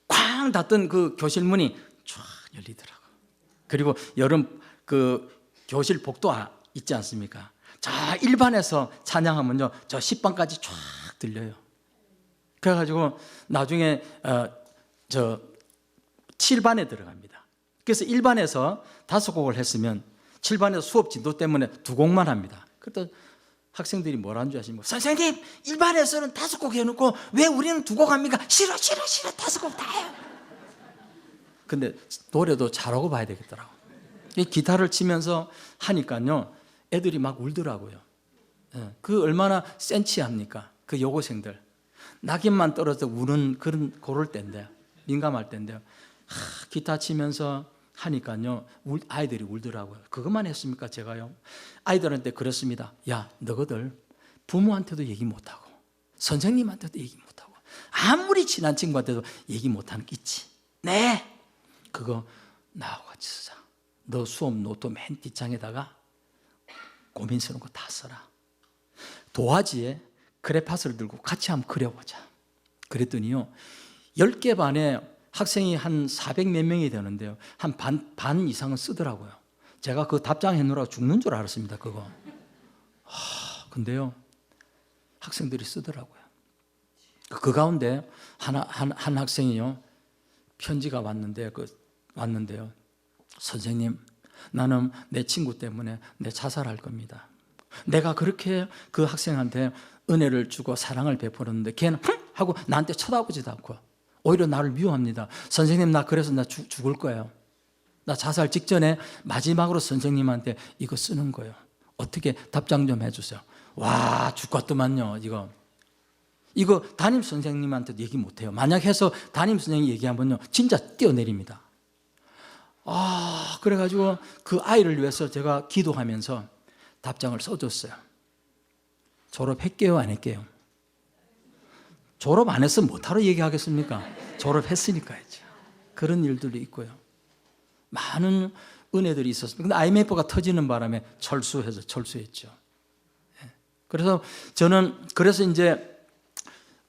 C: 쾅 닫던 그 교실 문이 쫙 열리더라고요. 그리고 여름 그 교실 복도 있지 않습니까? 저 1반에서 찬양하면요 저 10반까지 쫙 들려요. 그래가지고 나중에 저 7반에 들어갑니다. 그래서 1반에서 5곡을 했으면 7반에서 수업 진도 때문에 2곡만 합니다. 그때 학생들이 뭐라는 줄 아십니까? 선생님 1반에서는 5곡 해놓고 왜 우리는 2곡 합니까? 싫어 5곡 다 해요. 근데 노래도 잘하고 봐야 되겠더라고요. 기타를 치면서 하니까요 애들이 막 울더라고요. 그 얼마나 센치합니까? 그 여고생들 낙엽만 떨어져 우는 그럴 때인데 민감할 때인데요 기타 치면서 하니까요 아이들이 울더라고요. 그것만 했습니까? 제가요 아이들한테 그랬습니다. 야 너희들 부모한테도 얘기 못하고 선생님한테도 얘기 못하고 아무리 친한 친구한테도 얘기 못하는 거 있지. 네 그거 나하고 같이 쓰자. 너 수업 노트 맨 뒷장에다가 고민스러운 거 다 써라. 도화지에 그래파스를 들고 같이 한번 그려보자. 그랬더니요 10개 반에 학생이 한 400 몇 명이 되는데요 한 반 이상은 쓰더라고요. 제가 그 답장해 놓으라고 죽는 줄 알았습니다. 그거. 근데요 학생들이 쓰더라고요. 그 가운데 한 학생이요 편지가 왔는데요 선생님 나는 내 친구 때문에 내 자살할 겁니다. 내가 그렇게 그 학생한테 은혜를 주고 사랑을 베풀었는데 걔는 하고 나한테 쳐다보지도 않고 오히려 나를 미워합니다. 선생님 나 그래서 나 죽을 거예요. 나 자살 직전에 마지막으로 선생님한테 이거 쓰는 거예요. 어떻게 답장 좀 해주세요. 와 죽겠더만요. 이거 담임 선생님한테도 얘기 못해요. 만약 해서 담임 선생님이 얘기하면요 진짜 뛰어내립니다. 그래가지고 그 아이를 위해서 제가 기도하면서 답장을 써줬어요. 졸업했게요 안 했게요? 졸업 안 했으면 못하러 얘기하겠습니까? 졸업했으니까 했죠. 그런 일들도 있고요. 많은 은혜들이 있었습니다. 근데 IMF가 터지는 바람에 철수했죠. 그래서 저는 이제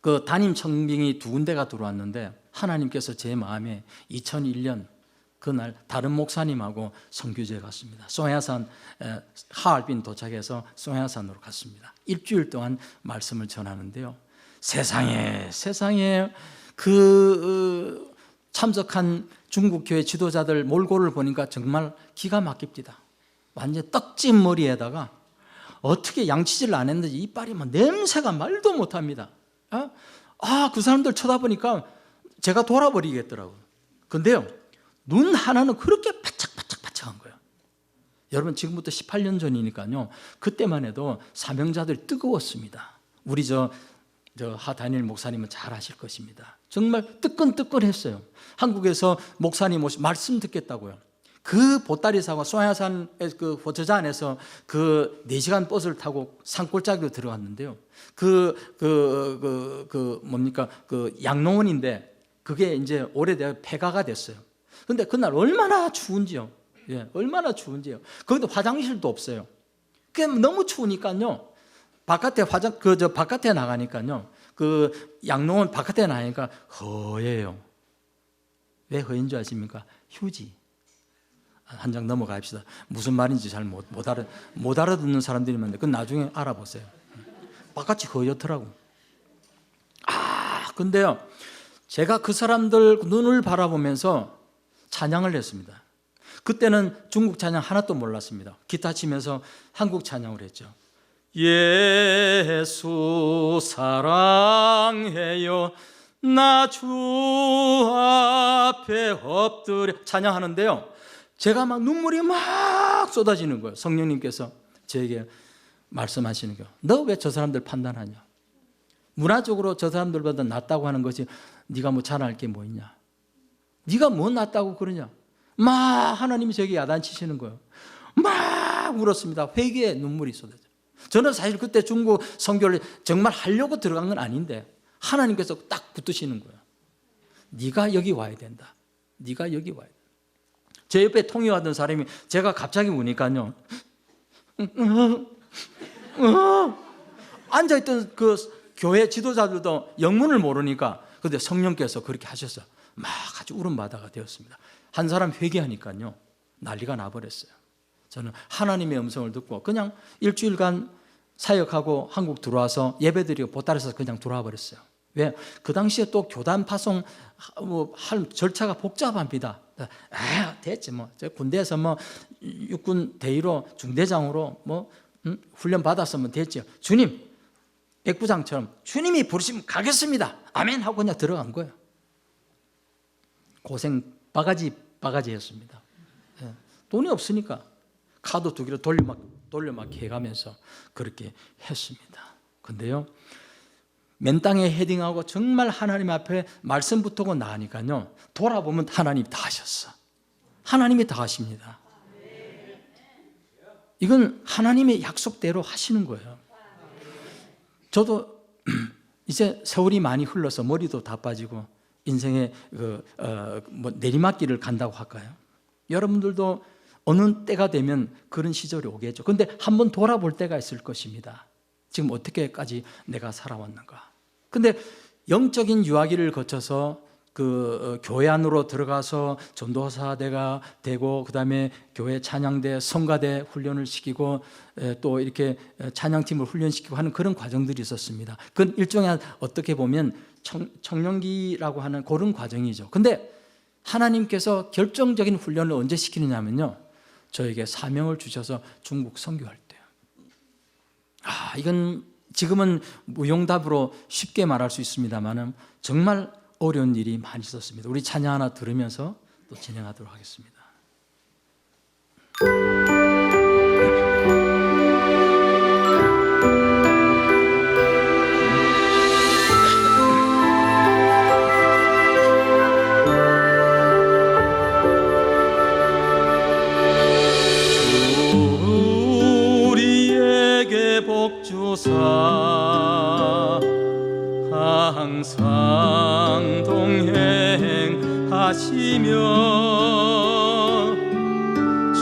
C: 그 담임 청빙이 2군데가 들어왔는데 하나님께서 제 마음에 2001년 그날 다른 목사님하고 선교지에 갔습니다. 송야산 하얼빈 도착해서 송야산으로 갔습니다. 일주일 동안 말씀을 전하는데요. 세상에 그 참석한 중국 교회 지도자들 몰골을 보니까 정말 기가 막힙니다. 완전 떡진 머리에다가 어떻게 양치질을 안 했는지 이빨이 막 냄새가 말도 못합니다. 그 사람들 쳐다보니까 제가 돌아버리겠더라고요. 근데요 눈 하나는 그렇게 바짝바짝한 거예요. 여러분 지금부터 18년 전이니까요 그때만 해도 사명자들이 뜨거웠습니다. 우리 하다니엘 목사님은 잘 아실 것입니다. 정말 뜨끈뜨끈했어요. 한국에서 목사님 오시 말씀 듣겠다고요. 그 보따리 사고 송야산 그 호저자 안에서 그 4시간 버스를 타고 산골짜기로 들어갔는데요. 뭡니까 그 양농원인데 그게 이제 오래되어 폐가가 됐어요. 근데 그날 얼마나 추운지요. 얼마나 추운지요. 거기도 화장실도 없어요. 그게 너무 추우니까요. 바깥에 나가니까요. 그 양농원 바깥에 나가니까 허예요. 왜 허인 줄 아십니까? 휴지. 한 장 넘어갑시다. 무슨 말인지 잘 못 알아듣는 사람들이 많은데 그건 나중에 알아보세요. 바깥이 허옇더라고. 근데요, 제가 그 사람들 눈을 바라보면서 찬양을 했습니다. 그때는 중국 찬양 하나도 몰랐습니다. 기타 치면서 한국 찬양을 했죠. 예수 사랑해요 나 주 앞에 엎드려 찬양하는데요, 제가 막 눈물이 막 쏟아지는 거예요. 성령님께서 저에게 말씀하시는 거예요. 너 왜 저 사람들 판단하냐? 문화적으로 저 사람들보다 낫다고 하는 것이 네가 뭐 잘할 게 뭐 있냐? 네가 뭐 낫다고 그러냐? 막 하나님이 저에게 야단치시는 거예요. 막 울었습니다. 회개에 눈물이 쏟아져요. 저는 사실 그때 중국 선교를 정말 하려고 들어간 건 아닌데 하나님께서 딱 붙으시는 거예요. 네가 여기 와야 된다. 네가 여기 와야 된다. 제 옆에 통역하던 사람이 제가 갑자기 우니까요, 앉아있던 그 교회 지도자들도 영문을 모르니까 근데 성령께서 그렇게 하셔서 막 아주 울음바다가 되었습니다. 한 사람 회개하니까요 난리가 나버렸어요. 저는 하나님의 음성을 듣고 그냥 일주일간 사역하고 한국 들어와서 예배드리고 보따리에서 그냥 들어와 버렸어요. 왜? 그 당시에 또 교단 파송 할 절차가 복잡합니다. 됐지 뭐. 저 군대에서 뭐 육군 대위로 중대장으로 뭐 훈련 받았으면 됐죠. 주님, 백부장처럼 주님이 부르시면 가겠습니다. 아멘 하고 그냥 들어간 거예요. 고생 바가지였습니다. 돈이 없으니까 카드 2개로 돌려막기 해가면서 그렇게 했습니다. 근데요, 맨 땅에 헤딩하고 정말 하나님 앞에 말씀 붙고 나니까요, 돌아보면 하나님이 다 하셨어. 하나님이 다 하십니다. 이건 하나님의 약속대로 하시는 거예요. 저도 이제 세월이 많이 흘러서 머리도 다 빠지고 인생의 내리막길을 간다고 할까요? 여러분들도 어느 때가 되면 그런 시절이 오겠죠. 그런데 한번 돌아볼 때가 있을 것입니다. 지금 어떻게까지 내가 살아왔는가. 근데 영적인 유아기를 거쳐서 그 교회 안으로 들어가서 전도사대가 되고 그다음에 교회 찬양대, 성가대 훈련을 시키고 또 이렇게 찬양팀을 훈련시키고 하는 그런 과정들이 있었습니다. 그건 일종의 어떻게 보면 청년기라고 하는 그런 과정이죠. 근데 하나님께서 결정적인 훈련을 언제 시키느냐면요, 저에게 사명을 주셔서 중국 선교할 때요. 이건 지금은 무용답으로 쉽게 말할 수 있습니다만 정말 어려운 일이 많이 있었습니다. 우리 찬양 하나 들으면서 또 진행하도록 하겠습니다.
B: 우리에게 복 주사 항상 동행하시며 주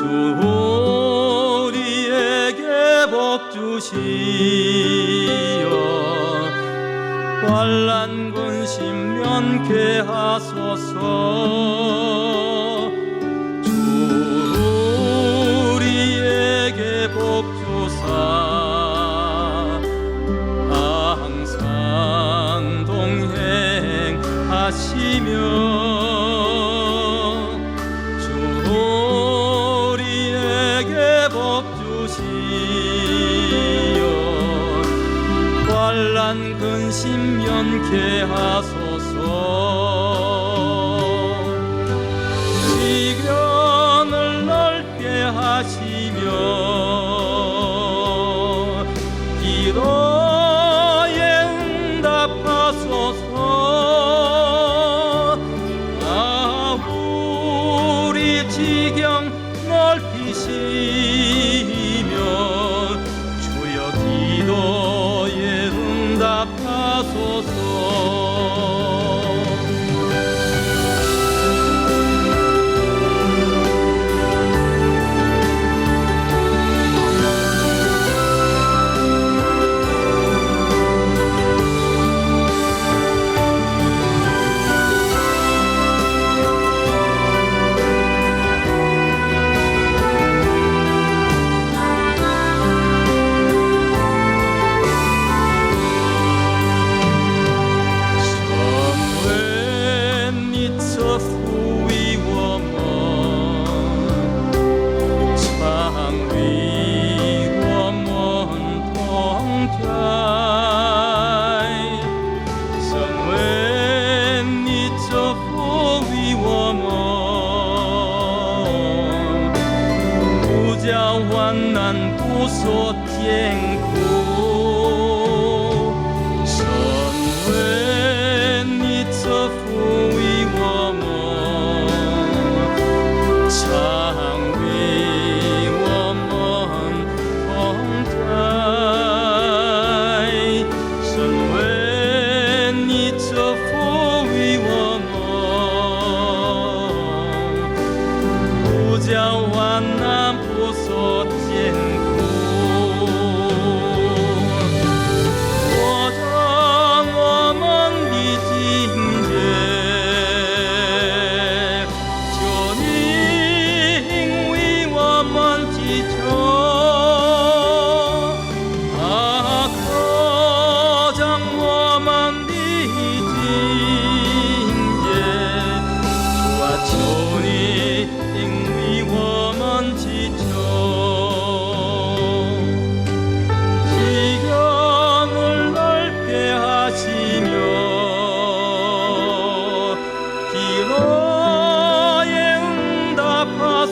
B: 우리에게 복 주시어 환난 근심 면케 하소서. 주 우리에게 복 주사 항상 동행하시며 주 우리에게 복 주시어 환난 근심 면케 하소서. 지경을 넓게 하시며 기도에 응답하소서. 우리 지경 넓히시며 주여 기도에 응답하소서. 家患难不说天苦，神为你赐福于我们，常与我们同在。神为你赐福于我们，不叫患难不说艰苦，我让我们的境界，求你为我们祈求，扩张我们的境界，主啊，求你为我们祈求，지경을 넓게 하시며 기도에 응답하소서.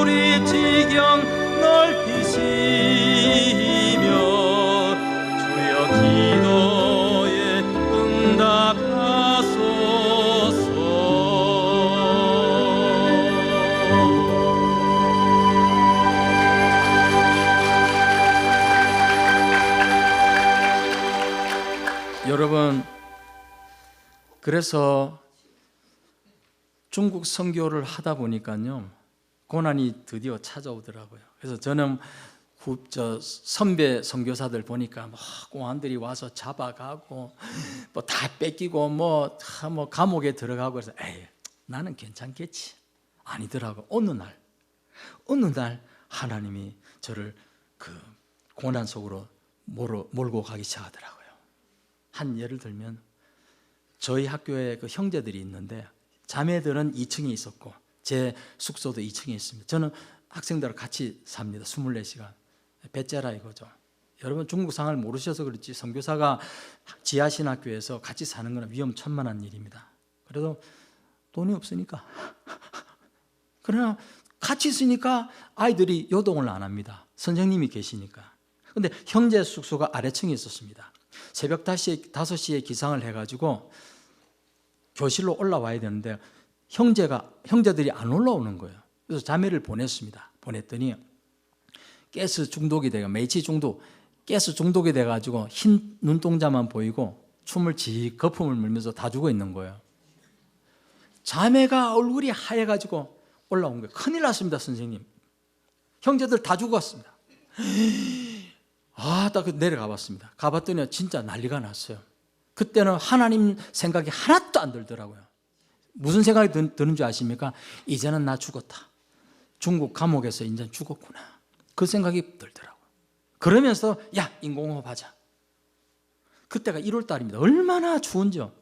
B: 우리 지경 넓히시며 주여 기도에 응답하소서.
C: 여러분, 그래서 중국 선교를 하다 보니까요, 고난이 드디어 찾아오더라고요. 그래서 저는 선배 선교사들 보니까 뭐 공안들이 와서 잡아가고 뭐 다 뺏기고 뭐 감옥에 들어가고 그래서 에이, 나는 괜찮겠지. 아니더라고. 어느 날 하나님이 저를 그 고난 속으로 몰고 가기 시작하더라고요. 한 예를 들면 저희 학교에 그 형제들이 있는데 자매들은 2층에 있었고 제 숙소도 2층에 있습니다. 저는 학생들과 같이 삽니다. 24시간. 배째라 이거죠. 여러분 중국 상을 모르셔서 그렇지 선교사가 지하신학교에서 같이 사는 건 위험천만한 일입니다. 그래도 돈이 없으니까 그러나 같이 있으니까 아이들이 요동을 안 합니다. 선생님이 계시니까. 근데 형제 숙소가 아래층에 있었습니다. 새벽 5시에 기상을 해가지고 교실로 올라와야 되는데 형제들이 안 올라오는 거예요. 그래서 자매를 보냈습니다. 보냈더니 가스 중독이 돼가 매치 중독, 가스 중독이 돼가지고 흰 눈동자만 보이고 춤을 거품을 물면서 다 죽어 있는 거예요. 자매가 얼굴이 하얘가지고 올라온 거예요. 큰일 났습니다, 선생님. 형제들 다 죽었습니다. 딱 내려가 봤습니다. 가봤더니 진짜 난리가 났어요. 그때는 하나님 생각이 하나도 안 들더라고요. 무슨 생각이 드는 줄 아십니까? 이제는 나 죽었다. 중국 감옥에서 이제 죽었구나. 그 생각이 들더라고요. 그러면서 야, 인공호흡 하자. 그때가 1월 달입니다. 얼마나 추운지요.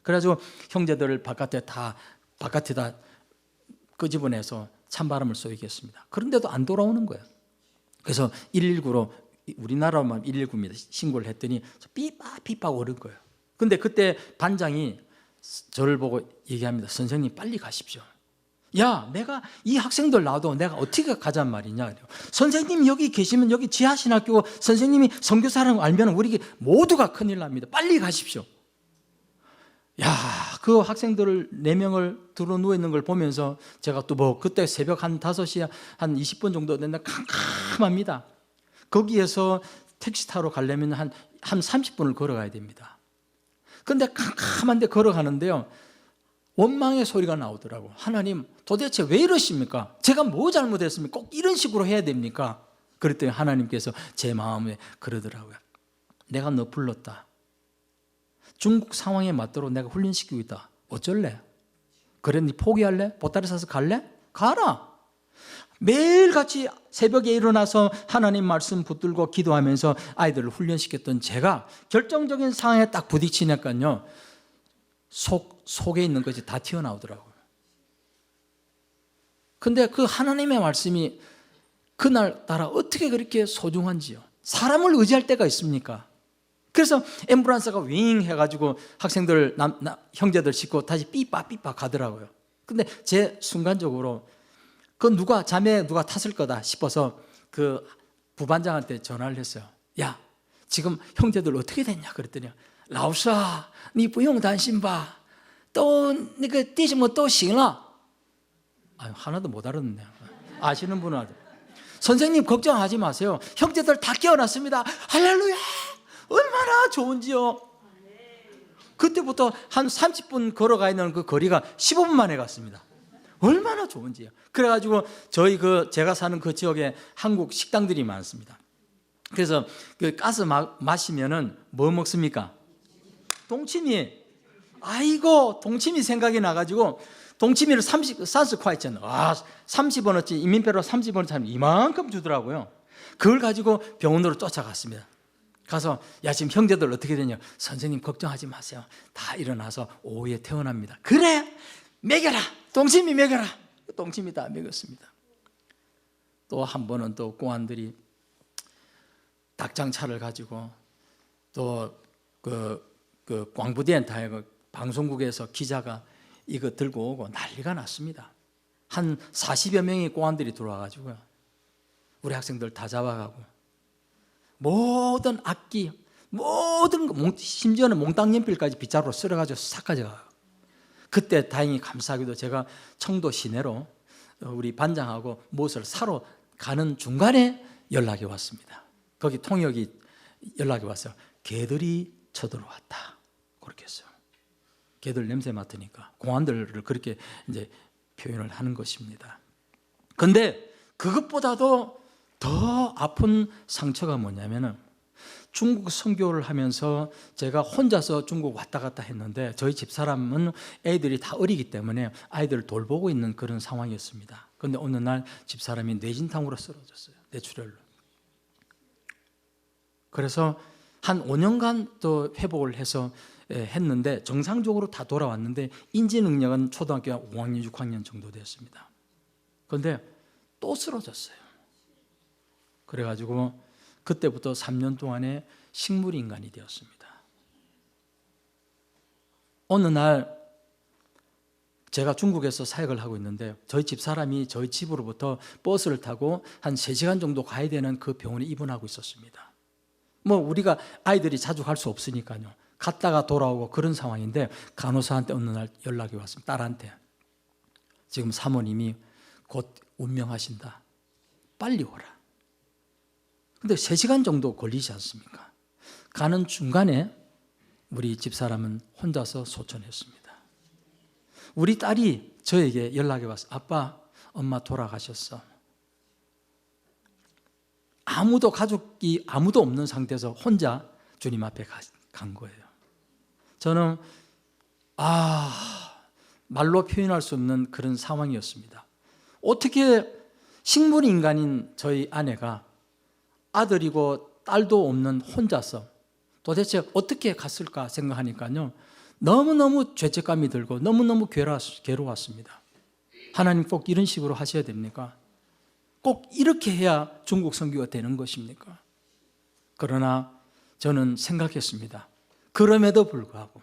C: 그래가지고 형제들을 바깥에다 끄집어내서 찬바람을 쏘이게 했습니다. 그런데도 안 돌아오는 거예요. 그래서 119로 우리나라만 119입니다. 신고를 했더니 삐빡 오른 거예요. 근데 그때 반장이 저를 보고 얘기합니다. 선생님 빨리 가십시오. 야, 내가 이 학생들 놔도 내가 어떻게 가잔 말이냐. 선생님 여기 계시면 여기 지하신학교 선생님이 선교사라는 거 알면 우리 모두가 큰일 납니다. 빨리 가십시오. 야, 그 학생들을 4명을 들어 누워 있는 걸 보면서 제가 또 그때 새벽 한 5시 한 20분 정도 됐는데 캄캄합니다. 거기에서 택시 타러 가려면 한 30분을 걸어가야 됩니다. 근데 캄캄한데 걸어가는데요, 원망의 소리가 나오더라고. 하나님 도대체 왜 이러십니까? 제가 뭐 잘못했습니까? 꼭 이런 식으로 해야 됩니까? 그랬더니 하나님께서 제 마음에 그러더라고요. 내가 너 불렀다. 중국 상황에 맞도록 내가 훈련시키고 있다. 어쩔래? 그래, 네 포기할래? 보따리 사서 갈래? 가라. 매일같이 새벽에 일어나서 하나님 말씀 붙들고 기도하면서 아이들을 훈련시켰던 제가 결정적인 상황에 딱 부딪히니까요, 속에 있는 것이 다 튀어나오더라고요. 근데 그 하나님의 말씀이 그날따라 어떻게 그렇게 소중한지요. 사람을 의지할 때가 있습니까? 그래서 앰뷸런스가 윙 해가지고 학생들 형제들 싣고 다시 삐빠 가더라고요. 근데 제 순간적으로 그 자매에 누가 탔을 거다 싶어서 그 부반장한테 전화를 했어요. 야, 지금 형제들 어떻게 됐냐 그랬더니 老师啊你不用担心吧都那个弟兄们都行了 하나도 못 알아듣네. 아시는 분은 선생님 걱정하지 마세요. 형제들 다 깨어났습니다. 할렐루야. 얼마나 좋은지요. 그때부터 한 30분 걸어가 있는 그 거리가 15분 만에 갔습니다. 얼마나 좋은지요. 그래가지고 제가 사는 그 지역에 한국 식당들이 많습니다. 그래서 그 가스 마시면은 뭐 먹습니까? 동치미. 아이고 동치미 생각이 나가지고 동치미를 30ኳ이천 30원어치 인민폐로 30원어치 하면 이만큼 주더라고요. 그걸 가지고 병원으로 쫓아갔습니다. 가서 야 지금 형제들 어떻게 되냐. 선생님 걱정하지 마세요. 다 일어나서 오후에 퇴원합니다. 그래 먹여라. 동치미 먹여라. 동치미 다 먹였습니다. 또 한 번은 또 공안들이 닭장차를 가지고 또 그 광부디엔타에 방송국에서 기자가 이거 들고 오고 난리가 났습니다. 한 40여 명의 공안들이 들어와가지고요. 우리 학생들 다 잡아가고 모든 악기, 심지어는 몽땅 연필까지 빗자루로 쓸어가지고 싹 가져가요. 그때 다행히 감사하게도 제가 청도 시내로 우리 반장하고 무엇을 사러 가는 중간에 연락이 왔습니다. 거기 통역이 연락이 왔어요. 개들이 쳐들어왔다. 그렇게 했어요. 개들 냄새 맡으니까 공안들을 그렇게 이제 표현을 하는 것입니다. 그런데 그것보다도 더 아픈 상처가 뭐냐면은 중국 선교를 하면서 제가 혼자서 중국 왔다 갔다 했는데 저희 집사람은 애들이 다 어리기 때문에 아이들을 돌보고 있는 그런 상황이었습니다. 그런데 어느 날 집사람이 뇌진탕으로 쓰러졌어요. 뇌출혈로. 그래서 한 5년간 또 회복을 해서 했는데 정상적으로 다 돌아왔는데 인지 능력은 초등학교 5학년, 6학년 정도 됐습니다. 그런데 또 쓰러졌어요. 그래가지고 그때부터 3년 동안에 식물인간이 되었습니다. 어느 날 제가 중국에서 사역을 하고 있는데 저희 집사람이 저희 집으로부터 버스를 타고 한 3시간 정도 가야 되는 그 병원에 입원하고 있었습니다. 뭐 우리가 아이들이 자주 갈 수 없으니까요. 갔다가 돌아오고 그런 상황인데 간호사한테 어느 날 연락이 왔습니다. 딸한테. 지금 사모님이 곧 운명하신다. 빨리 오라. 근데 3시간 정도 걸리지 않습니까? 가는 중간에 우리 집사람은 혼자서 소천했습니다. 우리 딸이 저에게 연락이 왔어요. 아빠, 엄마 돌아가셨어. 가족이 아무도 없는 상태에서 혼자 주님 앞에 간 거예요. 저는 말로 표현할 수 없는 그런 상황이었습니다. 어떻게 식물인간인 저희 아내가 아들이고 딸도 없는 혼자서 도대체 어떻게 갔을까 생각하니까요. 너무너무 죄책감이 들고 너무너무 괴로웠습니다. 하나님 꼭 이런 식으로 하셔야 됩니까? 꼭 이렇게 해야 중국 선교가 되는 것입니까? 그러나 저는 생각했습니다. 그럼에도 불구하고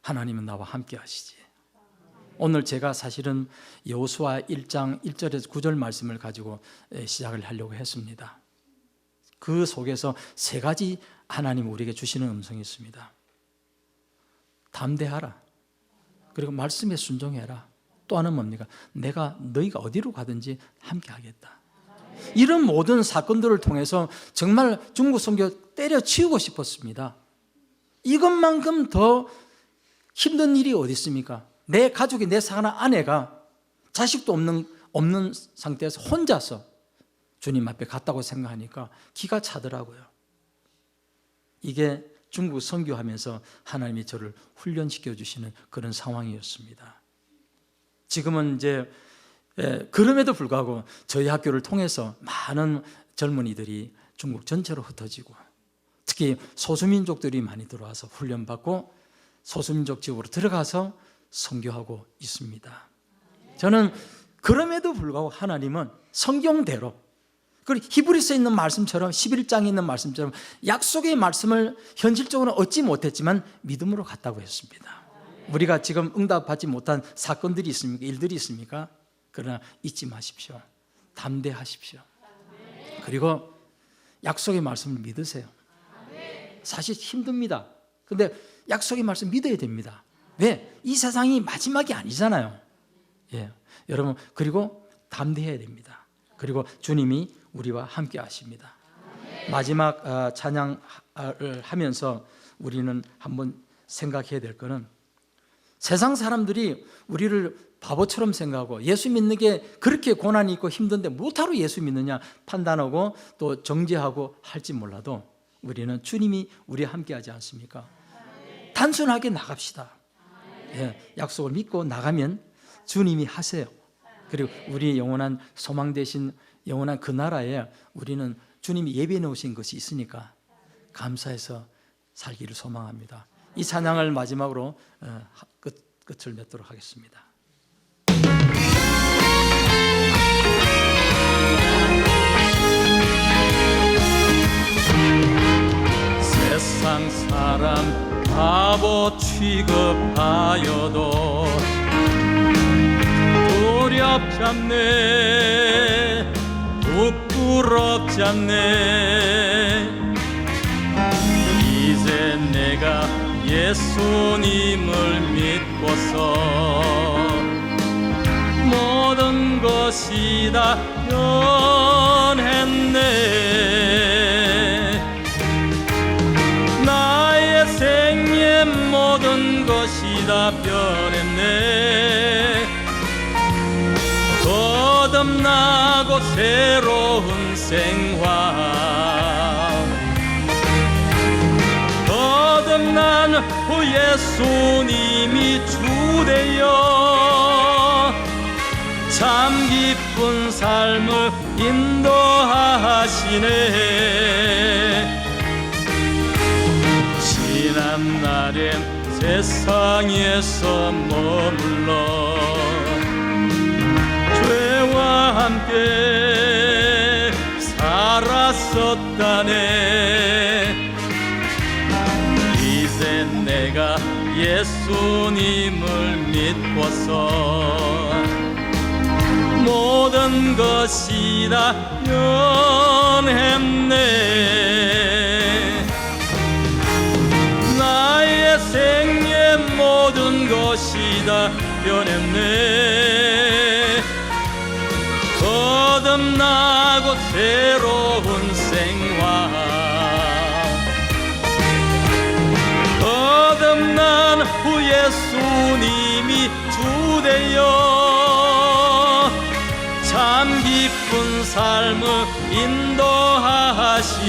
C: 하나님은 나와 함께 하시지. 오늘 제가 사실은 여호수아 1장 1절에서 9절 말씀을 가지고 시작을 하려고 했습니다. 그 속에서 3가지 하나님 우리에게 주시는 음성이 있습니다. 담대하라. 그리고 말씀에 순종해라. 또 하나는 뭡니까? 내가 너희가 어디로 가든지 함께 하겠다. 이런 모든 사건들을 통해서 정말 중국 선교 때려치우고 싶었습니다. 이것만큼 더 힘든 일이 어디 있습니까? 내 가족이, 내 사랑하는 아내가 자식도 없는 상태에서 혼자서 주님 앞에 갔다고 생각하니까 기가 차더라고요. 이게 중국 선교하면서 하나님이 저를 훈련시켜 주시는 그런 상황이었습니다. 지금은 이제 그럼에도 불구하고 저희 학교를 통해서 많은 젊은이들이 중국 전체로 흩어지고 특히 소수민족들이 많이 들어와서 훈련받고 소수민족 지역으로 들어가서 선교하고 있습니다. 저는 그럼에도 불구하고 하나님은 성경대로 그리고 히브리서에 있는 말씀처럼 11장에 있는 말씀처럼 약속의 말씀을 현실적으로 얻지 못했지만 믿음으로 갔다고 했습니다. 우리가 지금 응답받지 못한 사건들이 있습니까? 일들이 있습니까? 그러나 잊지 마십시오. 담대하십시오. 그리고 약속의 말씀을 믿으세요. 사실 힘듭니다. 근데 약속의 말씀 믿어야 됩니다. 왜? 이 세상이 마지막이 아니잖아요. 예. 여러분, 그리고 담대해야 됩니다. 그리고 주님이 우리와 함께 하십니다. 마지막 찬양을 하면서 우리는 한번 생각해야 될 것은 세상 사람들이 우리를 바보처럼 생각하고 예수 믿는 게 그렇게 고난이 있고 힘든데 못하러 예수 믿느냐 판단하고 또 정죄하고 할지 몰라도 우리는 주님이 우리와 함께 하지 않습니까? 단순하게 나갑시다. 예, 약속을 믿고 나가면 주님이 하세요. 그리고 우리의 영원한 소망 되신 영원한 그 나라에 우리는 주님이 예비해 놓으신 것이 있으니까 감사해서 살기를 소망합니다. 이 찬양을 마지막으로 끝을 맺도록 하겠습니다.
B: 세상 사람 바보 취급하여도 두렵지 않네 부끄럽지 않네 이제 내가 예수님을 믿고서 모든 것이 다 변했네 나의 생애 모든 것이 다 변했네 거듭나고 새로운 생활 거듭난 후 예수님이 주되어 참 기쁜 삶을 인도하시네 지난 날엔 세상에서 머물러 죄와 함께 살았었다네 이제 내가 예수님을 믿고서 모든 것이 다 변했네 나의 생애 모든 것이 다 변했네 거듭나고 새로운 생활 거듭난 후 예수님이 주되어 참 기쁜 삶을 인도하시네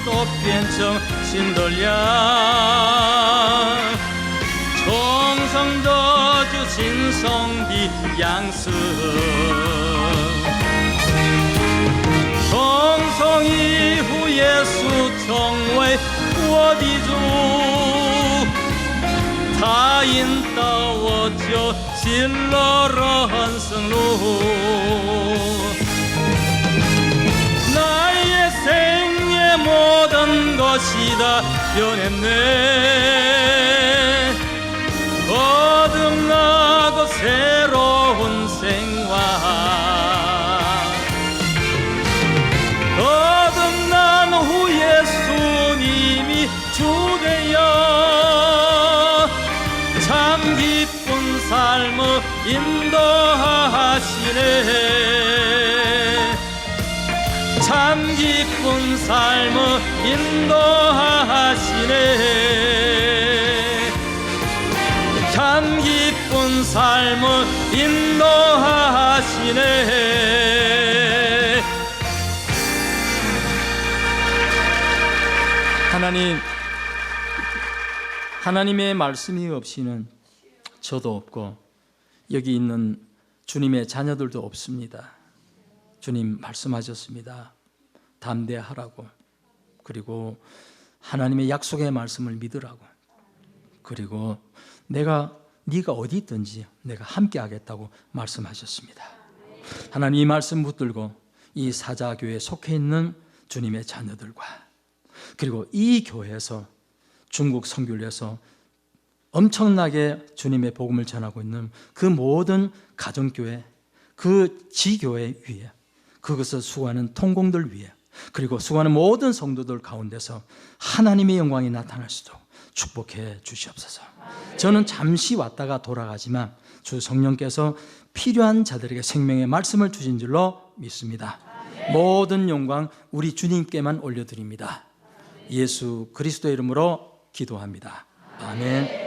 B: 또 변정 신돌려 정성 저주 진성비 양수 정성이 후 예수 정외 워디주 타인 따워져 질러런 성루 나의 생애 모든 것이 다 변했네 거듭나고 새로운 생활 거듭난 후 예수님이 주되어 참 기쁜 삶을 인도하시네 참 기쁜 삶을 인도하시네 참 기쁜 삶을 인도하시네.
C: 하나님의 말씀이 없이는 저도 없고 여기 있는 주님의 자녀들도 없습니다. 주님 말씀하셨습니다. 담대하라고, 그리고 하나님의 약속의 말씀을 믿으라고, 그리고 네가 어디 있든지 내가 함께 하겠다고 말씀하셨습니다. 하나님 이 말씀 붙들고 이 사자교회에 속해 있는 주님의 자녀들과, 그리고 이 교회에서 중국 선교를 엄청나게 주님의 복음을 전하고 있는 그 모든 가정교회, 그 지교회 위에, 그것을 수고하는 통공들 위에, 그리고 수고하는 모든 성도들 가운데서 하나님의 영광이 나타날 수도 축복해 주시옵소서. 저는 잠시 왔다가 돌아가지만 주 성령께서 필요한 자들에게 생명의 말씀을 주신 줄로 믿습니다. 모든 영광 우리 주님께만 올려드립니다. 예수 그리스도의 이름으로 기도합니다. 아멘.